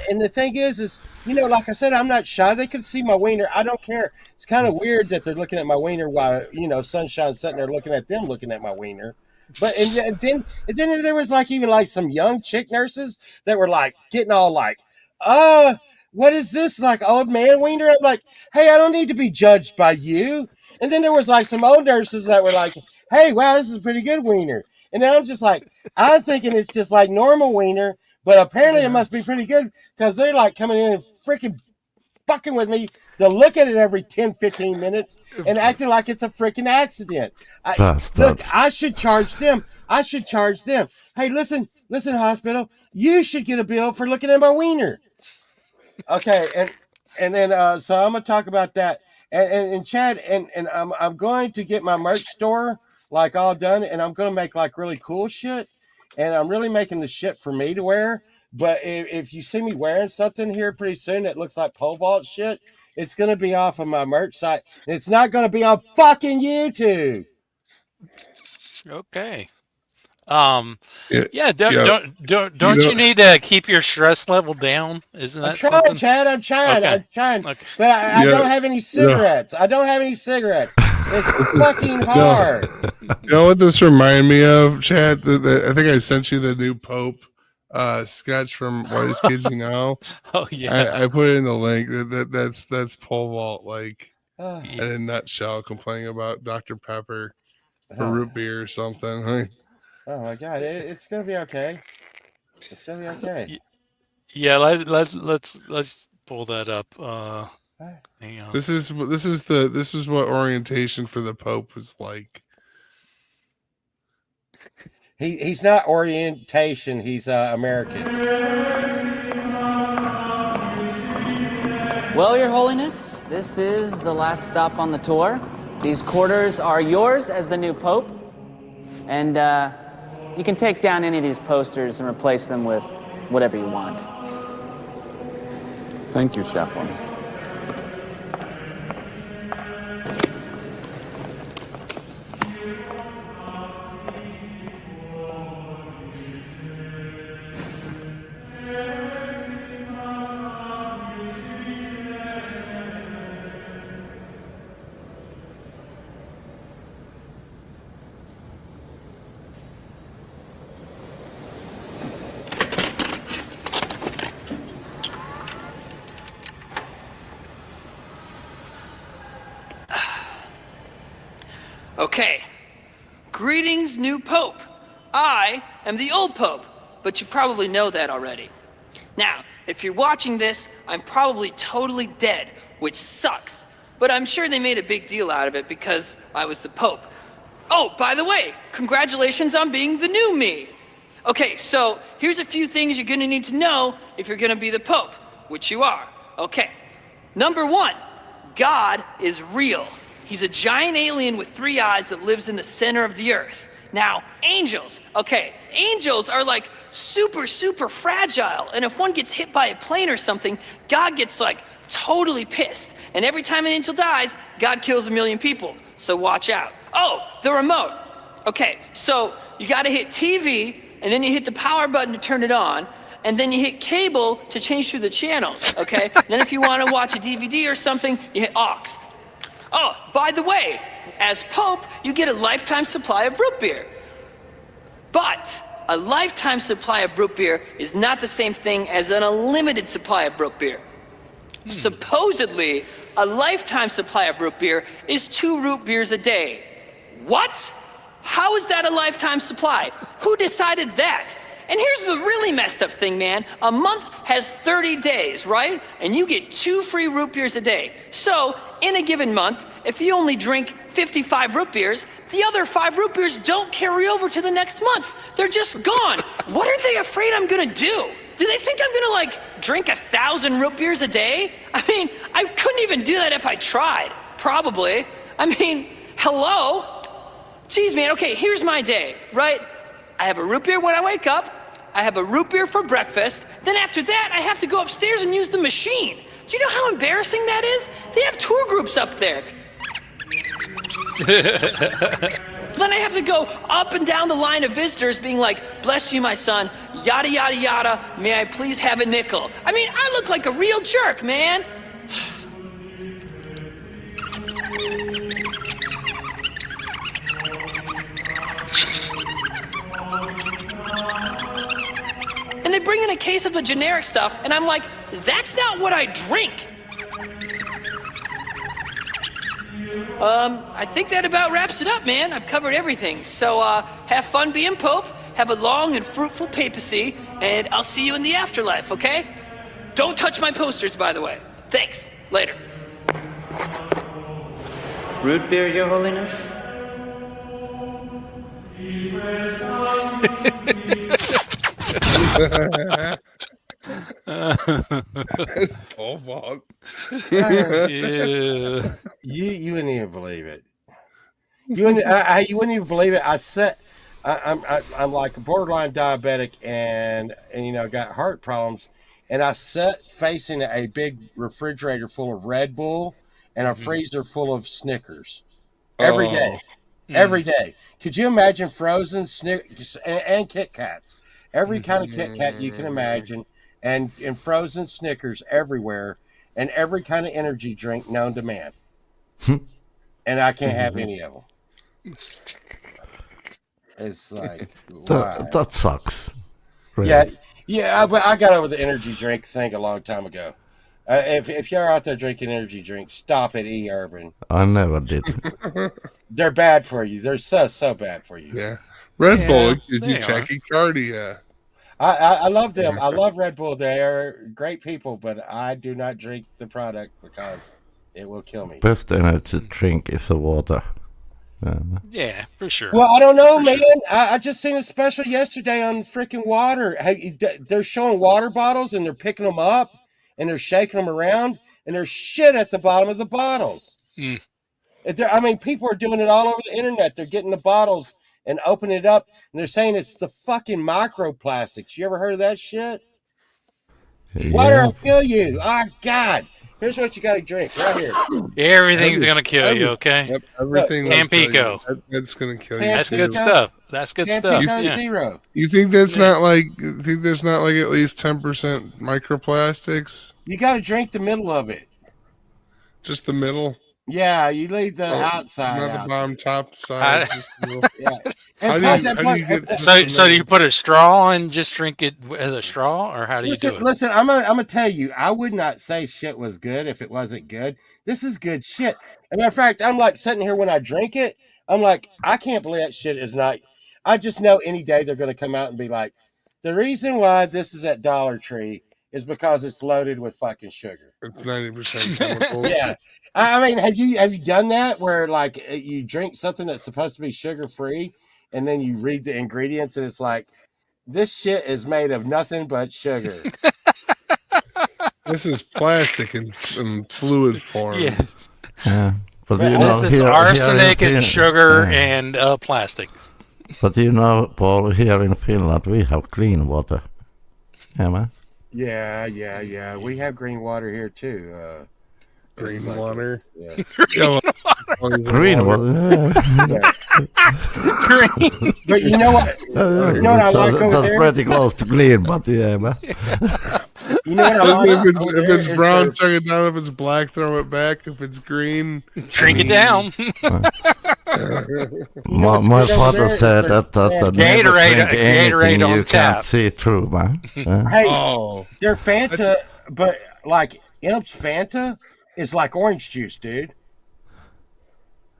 And the thing is, like I said, I'm not shy. They could see my wiener. I don't care. It's kind of weird that they're looking at my wiener while Sunshine's sitting there looking at them looking at my wiener. But and then there was even some young chick nurses that were getting all what is this, old man wiener? I'm like, hey, I don't need to be judged by you. And then there was some old nurses that were like, hey, wow, this is a pretty good wiener. And then I'm just I'm thinking it's just normal wiener, but apparently it must be pretty good because they're coming in and freaking fucking with me. They'll look at it every 10, 15 minutes and acting like it's a freaking accident. Look, I should charge them. Hey, listen, hospital, you should get a bill for looking at my wiener. Okay, and then so I'm gonna talk about that. And Chad, and I'm going to get my merch store all done, and I'm gonna make really cool shit. And I'm really making the shit for me to wear. But if you see me wearing something here pretty soon that looks like pole vault shit, it's going to be off of my merch site. And it's not going to be on fucking YouTube. Okay. Don't you need to keep your stress level down? Isn't that something? Chad, I'm trying. Okay. But I don't have any cigarettes. It's fucking hard. You know what this reminded me of, Chad? I think I sent you the new Pope sketch from Whitest Kids You Know. Oh yeah, I put it in the link. That's pole vault in a nutshell, complaining about Dr. Pepper or root beer or something. Oh my god, it's gonna be okay. Yeah, let's pull that up. Hang on. This is what orientation for the Pope was like. He's not orientation. He's American. Well, Your Holiness, this is the last stop on the tour. These quarters are yours as the new Pope. And you can take down any of these posters and replace them with whatever you want. Thank you, Chaplain. Okay. Greetings, new Pope. I am the old Pope, but you probably know that already. Now, if you're watching this, I'm probably totally dead, which sucks. But I'm sure they made a big deal out of it because I was the Pope. Oh, by the way, congratulations on being the new me. Okay, so here's a few things you're gonna need to know if you're gonna be the Pope, which you are. Okay, number 1, God is real. He's a giant alien with 3 eyes that lives in the center of the earth. Now, angels, okay, angels are like super, super fragile. And if one gets hit by a plane or something, God gets like totally pissed. And every time an angel dies, God kills 1,000,000 people. So watch out. Oh, the remote. Okay, so you gotta hit TV, and then you hit the power button to turn it on, and then you hit cable to change through the channels, okay? Then if you wanna watch a DVD or something, you hit aux. Oh, by the way, as Pope, you get a lifetime supply of root beer. But a lifetime supply of root beer is not the same thing as an unlimited supply of root beer. Supposedly, a lifetime supply of root beer is 2 root beers a day. What? How is that a lifetime supply? Who decided that? And here's the really messed up thing, man. A month has 30 days, right? And you get 2 free root beers a day. So, in a given month, if you only drink 55 root beers, the other 5 root beers don't carry over to the next month. They're just gone. What are they afraid I'm gonna do? Do they think I'm gonna like drink 1,000 root beers a day? I mean, I couldn't even do that if I tried, probably. I mean, hello? Geez, man, okay, here's my day, right? I have a root beer when I wake up, I have a root beer for breakfast, then after that, I have to go upstairs and use the machine. Do you know how embarrassing that is? They have tour groups up there. Then I have to go up and down the line of visitors being like, bless you, my son, yada, yada, yada, may I please have a nickel? I mean, I look like a real jerk, man. And they bring in a case of the generic stuff, and I'm like, that's not what I drink. I think that about wraps it up, man. I've covered everything. So, have fun being Pope, have a long and fruitful papacy, and I'll see you in the afterlife, okay? Don't touch my posters, by the way. Thanks. Later. Root beer, Your Holiness? It's Paul Vaughn. Yeah. You wouldn't even believe it. You wouldn't even believe it. I'm like a borderline diabetic and you know got heart problems, and I sat facing a big refrigerator full of Red Bull and a freezer full of Snickers every day. Every day. Could you imagine frozen Snickers and Kit Kats? Every kind of Kit Kat you can imagine, and frozen Snickers everywhere, and every kind of energy drink known to man. And I can't have any of them. It's like, wow. That sucks. Really. Yeah, but I got over the energy drink thing a long time ago. If you're out there drinking energy drinks, stop it, Urban. I never did. They're bad for you. They're so bad for you. Yeah. Red Bull gives you tachycardia. I love them. I love Red Bull. They're great people, but I do not drink the product because it will kill me. Best energy drink is the water. Yeah, for sure. Well, I don't know, man. Sure. I just seen a special yesterday on freaking water. They're showing water bottles and they're picking them up and they're shaking them around and there's shit at the bottom of the bottles. I mean, people are doing it all over the internet. They're getting the bottles and opening it up and they're saying it's the fucking microplastics. You ever heard of that shit? Yeah. Water will kill you. Oh, God. Here's what you got to drink right here. Everything's going to kill you, okay? Yep, everything. Tampico. That's going to kill you. That's good stuff. That's good stuff. Yeah. Zero. You think that's not like? You think there's not like at least 10% microplastics? You got to drink the middle of it. Just the middle. Yeah, you leave the outside. Not the bottom, top side. So do you put a straw and just drink it with a straw, or how do you do it? Listen, I'm gonna tell you, I would not say shit was good if it wasn't good. This is good shit. As a matter of fact, I'm like sitting here when I drink it, I'm like, I can't believe that shit is not. I just know any day they're going to come out and be like, the reason why this is at Dollar Tree is because it's loaded with fucking sugar. It's 90% chemical. Yeah. I mean, have you done that where like you drink something that's supposed to be sugar free and then you read the ingredients and it's like, this shit is made of nothing but sugar. This is plastic in fluid form. Yes. Yeah. But this is arsenic and sugar and plastic. But Paul, here in Finland we have clean water. Yeah, man. Yeah. We have green water here too. Green water. Yeah. Green water. Green. But you know what? You know what I like over That's there? pretty close to clean, but yeah, man. You know what I like if it's brown, chug it down. If it's black, throw it back. If it's green, drink it down. My father said that Gatorade on you tap. can't see through, man. Hey, they're Fanta, but like Imp's Fanta is like orange juice, dude.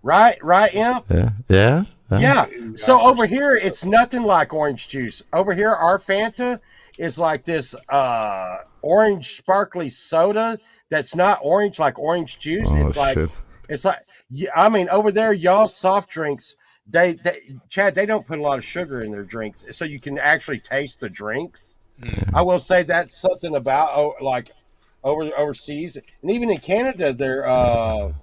Right, Imp? Yeah. So over here, it's nothing like orange juice. Over here, our Fanta is like this orange sparkly soda that's not orange like orange juice. It's like I mean, over there, y'all's soft drinks, Chad, they don't put a lot of sugar in their drinks, so you can actually taste the drinks. I will say that's something about like overseas, and even in Canada, they're our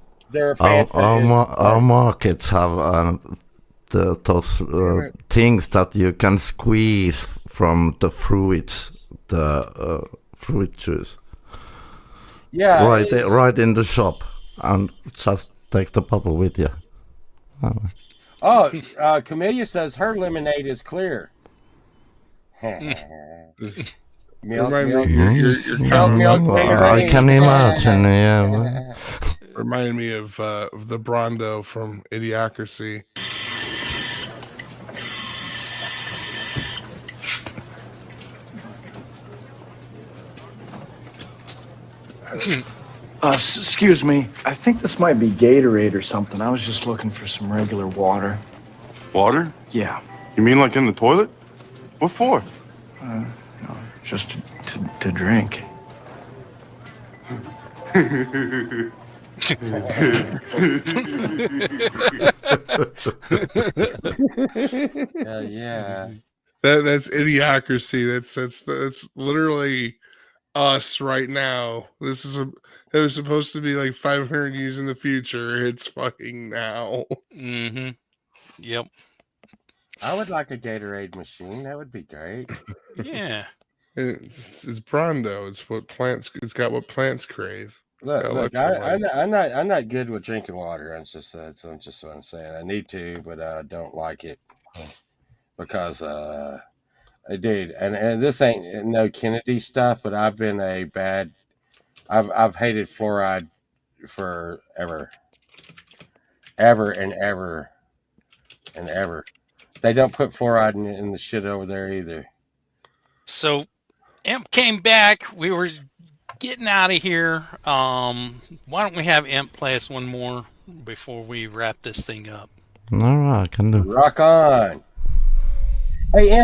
markets have those things that you can squeeze from the fruits, the fruit juice. Yeah, right in the shop, and just take the bottle with you. Camellia says her lemonade is clear. Milk, I can imagine, yeah. Reminded me of the Brondo from Idiocracy. Excuse me. I think this might be Gatorade or something. I was just looking for some regular water. Water? Yeah. You mean like in the toilet? What for? No, just to drink. Yeah. That's Idiocracy. That's literally us right now. It was supposed to be like 500 years in the future. It's fucking now. Mm-hmm. Yep. I would like a Gatorade machine. That would be great. Yeah. It's Brondo. It's got what plants crave. Look, I'm not good with drinking water. That's just what I'm saying. I need to, but I don't like it because, dude, and this ain't no Kennedy stuff, but I've been I've hated fluoride forever, ever and ever and ever. They don't put fluoride in the shit over there either. So, Imp came back. We were getting out of here. Why don't we have Imp play us one more before we wrap this thing up? All right, I can do. Rock on. Hey,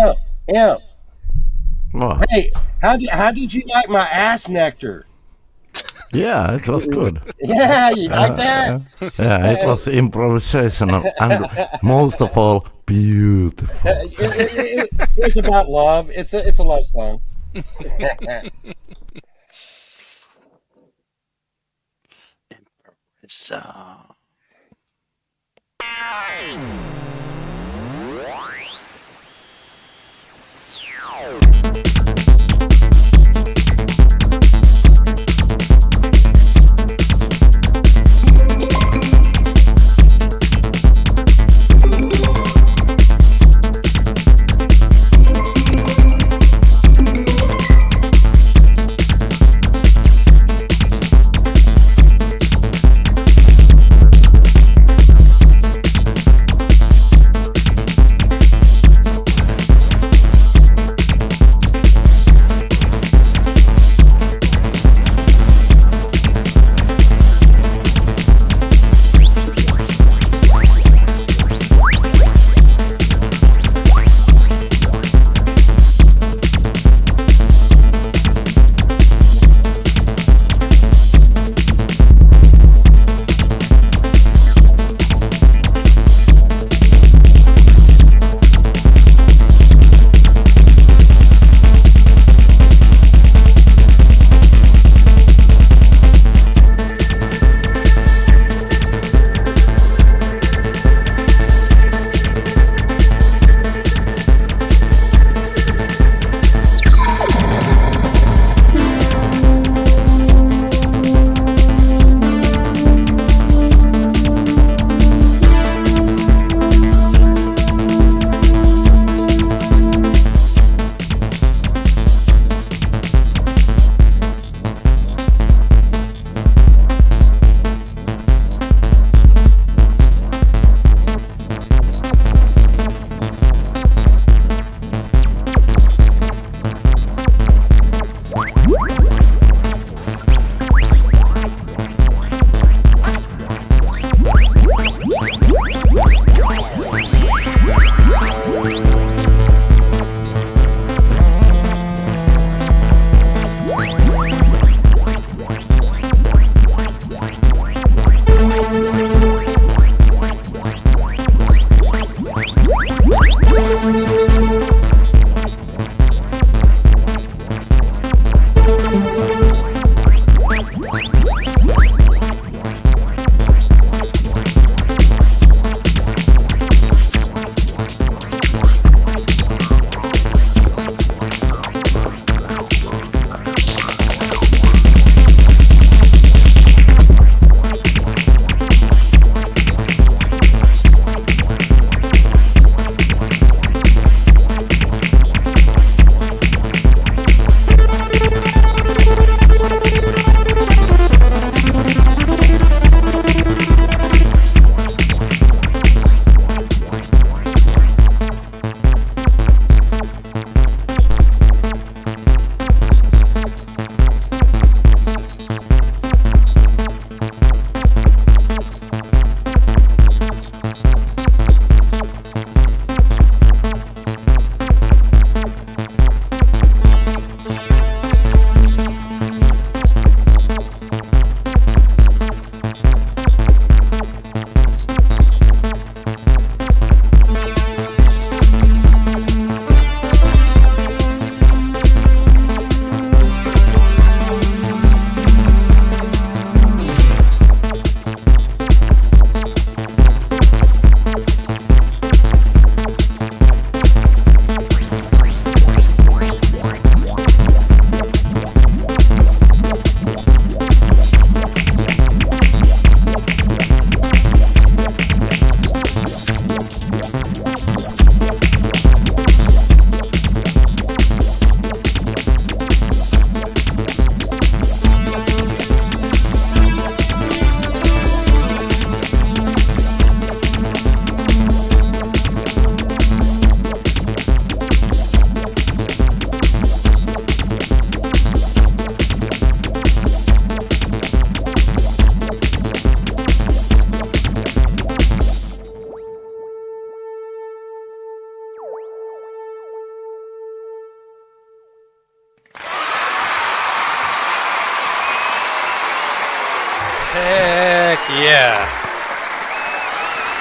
Imp. What? Hey, how did you like my ass nectar? Yeah, it was good. Yeah, you like that? Yeah, it was improvisational and most of all, beautiful. It's about love. It's a love song.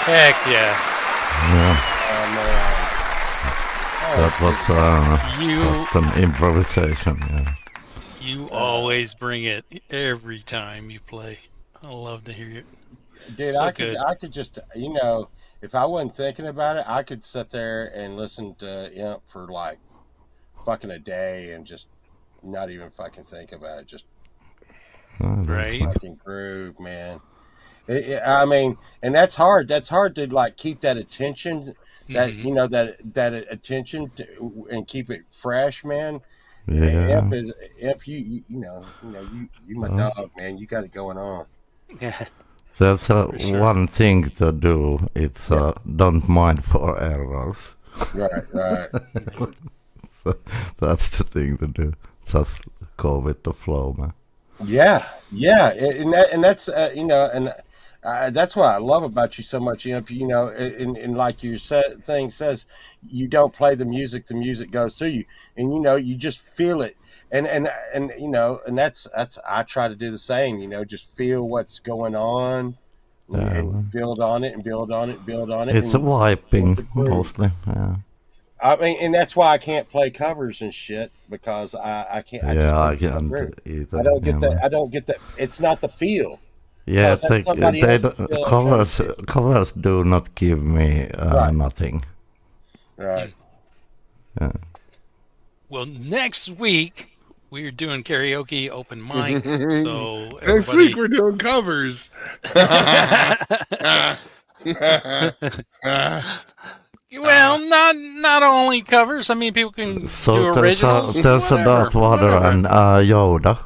Heck yeah. Yeah. Oh, That was just an improvisation. Yeah. You always bring it every time you play. I love to hear it. Dude, So I could just, if I wasn't thinking about it, I could sit there and listen to Imp for like fucking a day and just not even fucking think about it. Just right, fucking groove, man. I mean, and that's hard. That's hard to like keep that attention, that that attention and keep it fresh, man. Yeah. Imp, you my dog, man. You got it going on. Yeah. There's sure. one thing to do. It's don't mind for errors. Right. That's the thing to do. Just go with the flow, man. Yeah, and that's that's what I love about you so much. And like your thing says, you don't play the music goes through you, and you just feel it. And that's I try to do the same. Just feel what's going on, and build on it and build on it and build on it. It's a wiping mostly. Yeah. I mean, and that's why I can't play covers and shit, because I can't. I can't either. I don't get that. I don't get that. It's not the feel. Yeah, covers do not give me nothing. Right. Yeah. Well, next week we're doing karaoke open mic. So next week we're doing covers. Well, not only covers. I mean, people can do originals. There's a Darth Vader and Yoda.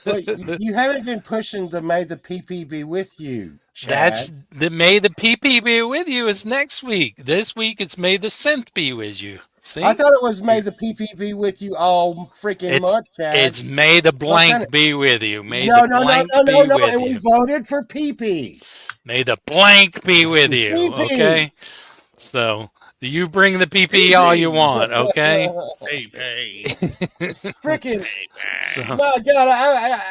Well, you haven't been pushing the May the PP be with you, Chad. That's the May the PP be with you is next week. This week it's May the Synth be with you. See? I thought it was May the PP be with you all freaking month, Chad. It's May the blank be with you. May no, the blank be with and you. we voted for PP. May the blank be with you. PP. Okay. So you bring the PP all you want, okay? Hey. Freaking! My God,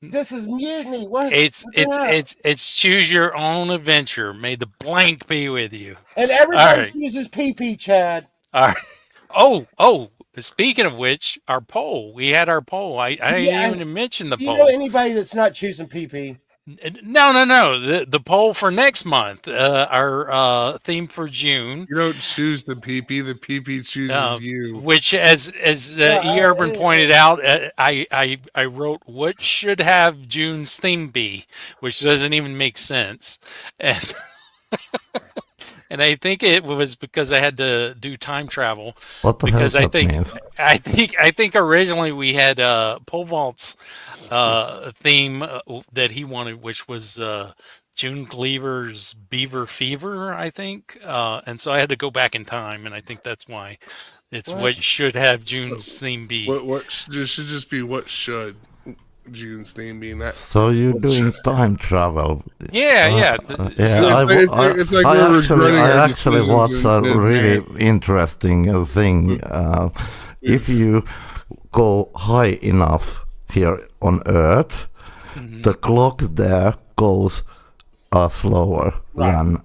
this is mutiny. What? It's choose your own adventure. May the blank be with you. And everybody uses PP, Chad. All right. Oh. Speaking of which, our poll. We had our poll. I didn't even mention the poll. You know anybody that's not choosing PP? No. The poll for next month, our theme for June. You don't choose the PP. The PP chooses you. Which, as E. Urban pointed out, I wrote what should have June's theme be, which doesn't even make sense, and. And I think it was because I had to do time travel. What the because hell I think originally we had Pole Vault's theme that he wanted, which was June Cleaver's Beaver Fever, I think. And so I had to go back in time, and I think that's why it's what should have June's theme be. What should just be what should June's theme being that. So you're doing time travel. Yeah. It's like I actually watched a really interesting thing. If you go high enough here on Earth, the clock there goes slower than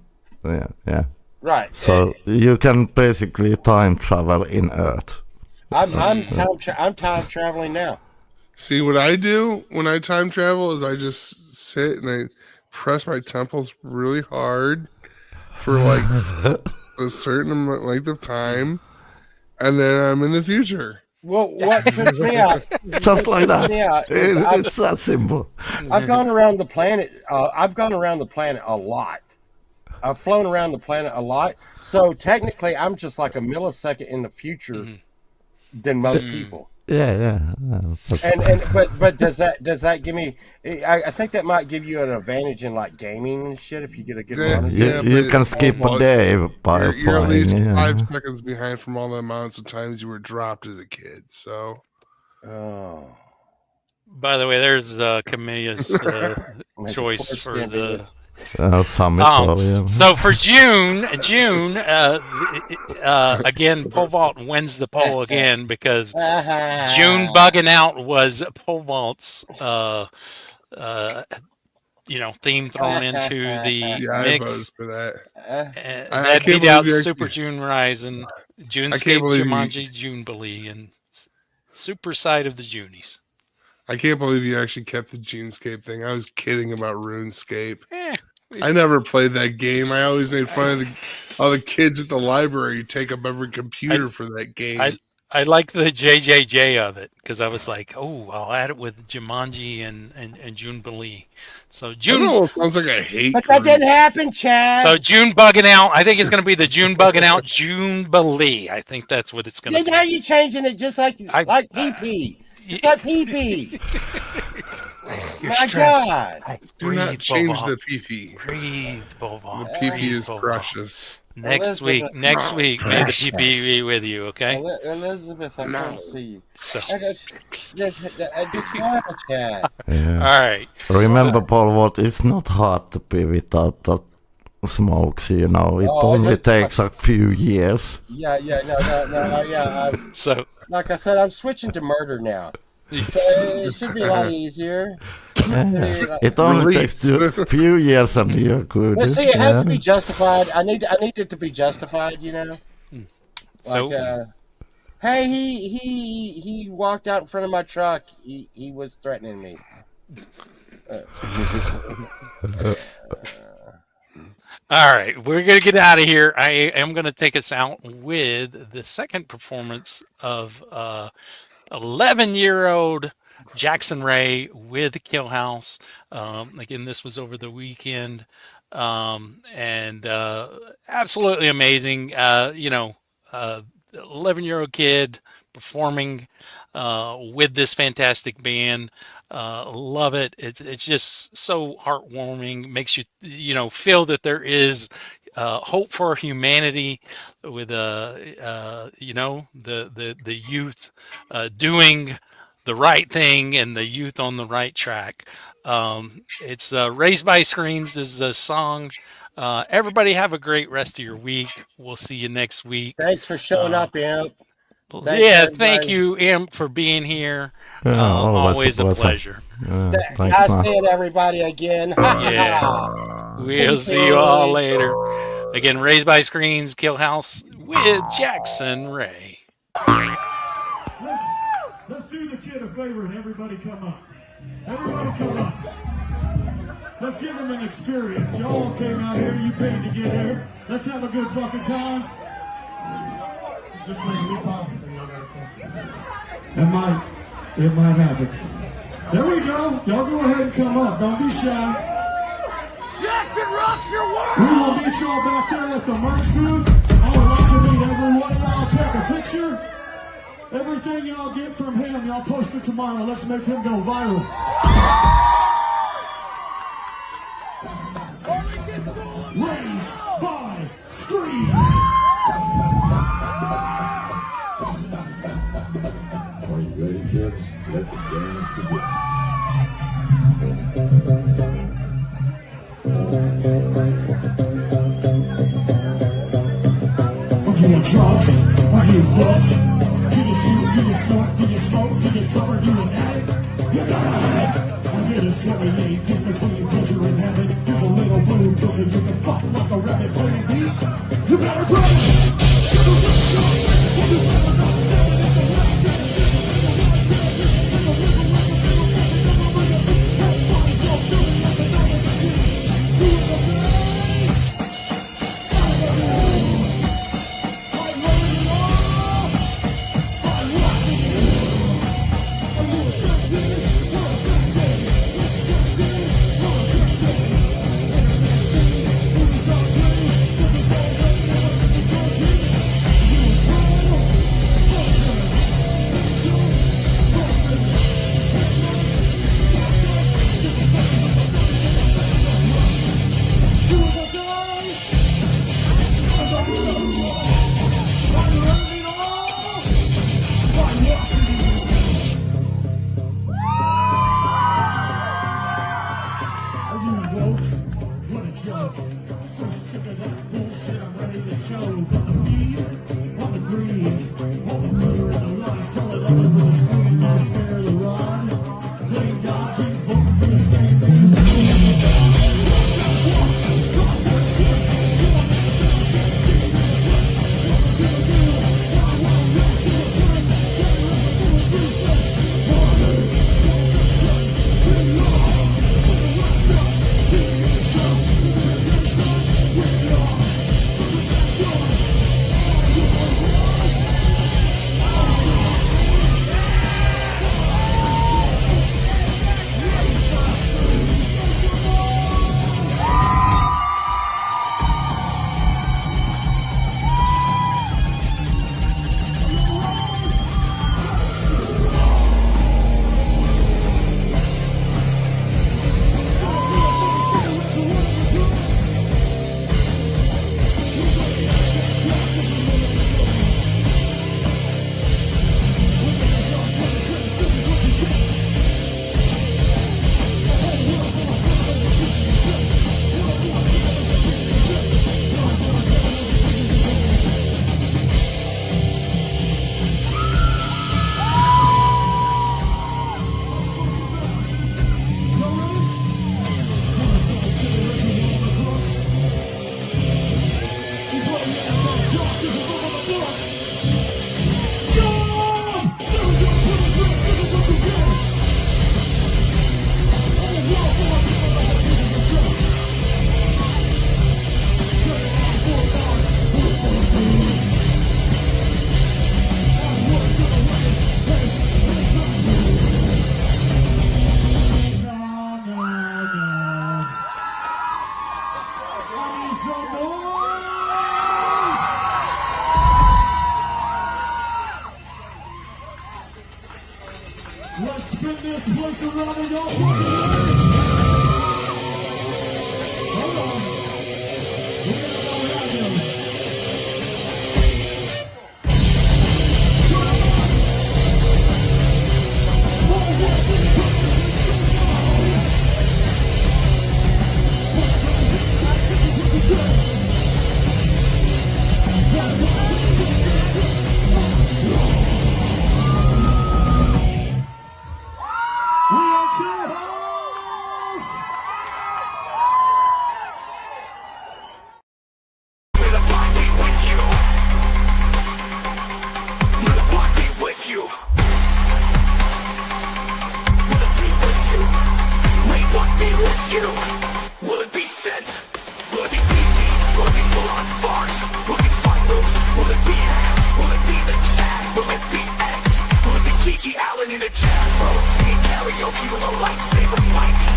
Right. So you can basically time travel in Earth. I'm time traveling now. See, what I do when I time travel is I just sit and I press my temples really hard for like a certain length of time, and then I'm in the future. Well, what trips me out? Just like that. It's that simple. I've gone around the planet. I've gone around the planet a lot. I've flown around the planet a lot. So technically, I'm just like a millisecond in the future than most people. Yeah. But does that give me? I think that might give you an advantage in like gaming and shit if you get a good run. You can skip a day by you're at least flying. 5 seconds behind from all the amounts of times you were dropped as a kid. So, by the way, there's Camellia's choice for the. Summit. So for June, again, Pole Vault wins the poll again because June Buggin Out was Pole Vault's theme thrown into the I mix. voted for that. That beat out Super June Rising, Junescape, Jumanji, Junebilee, and Superside of the Joonies. I can't believe you actually kept the Junescape thing. I was kidding about RuneScape. I never played that game. I always made fun of all the kids at the library who take up every computer for that game. I like the JJJ of it because I was like, I'll add it with Jumanji and Junebilee. So June sounds like a hate. But that didn't happen, Chad. So June Buggin Out. I think it's going to be the June Buggin Out Junebilee. I think that's what it's going to be. Now you're changing it just like PP. Just like PP. My God. Do not change the PP. Breathe, Bovon. The PP is precious. Next week, may the PP be with you, okay? Elizabeth, I can't see you. So. I just want to chat. Yeah. All right. Remember, Paul, what it's not hard to be without that smokes, It only takes a few years. Yeah. So, like I said, I'm switching to murder now. So it should be a lot easier. It only takes a few years and you're good. But see, it has to be justified. I need it to be justified, So, hey, he walked out in front of my truck. He was threatening me. all right, we're going to get out of here. I am going to take us out with the second performance of 11-year-old Jackson Ray with KILLHOUSE. Again, this was over the weekend, and absolutely amazing. 11-year-old kid performing with this fantastic band. Love it. It's just so heartwarming. Makes you feel that there is hope for humanity with the youth doing the right thing and the youth on the right track. It's Raised by Screens is the song. Everybody have a great rest of your week. We'll see you next week. Thanks for showing up, Imp. Thank you, Imp, for being here. Always a pleasure. Nice seeing everybody again. We'll see you all later. Again, Raised by Screens, KILLHOUSE with Jackson Ray. Let's do the kid a favor and everybody come up. Everybody come up. Let's give him an experience. Y'all came out here, you paid to get here. Let's have a good fucking time. Just make me pop. It might happen. There we go. Y'all go ahead and come up. Don't be shy. Jackson rocks your world! We will meet y'all back there at the merch booth. I would like to meet everyone. Y'all take a picture. Everything y'all get from him, y'all post it tomorrow. Let's make him go viral. Raised by Screens. Are you ready, kids? Let the dance begin. Are you on drugs? Are you hooked? Do you shoot? Do you snort? Do you smoke? Do you cover? Do you addict? You got a head. I'm here to discriminate between pleasure and heaven. Here's a little blue pussy you can fuck like a rabbit playing beat. You better grab it. Give a good shot. So you better not stand it. Thank you. some noise. Let's spin this place around and go. Hold on. We gotta go around here. Will it be Synth? Will it be easy? Will it be full-on farce? Will it be Fabulous? Will it be HaM? Will it be the chat? Will it be Eggz? Will it be Kiki Allen in the chat? Will it sing karaoke with a lightsaber mic?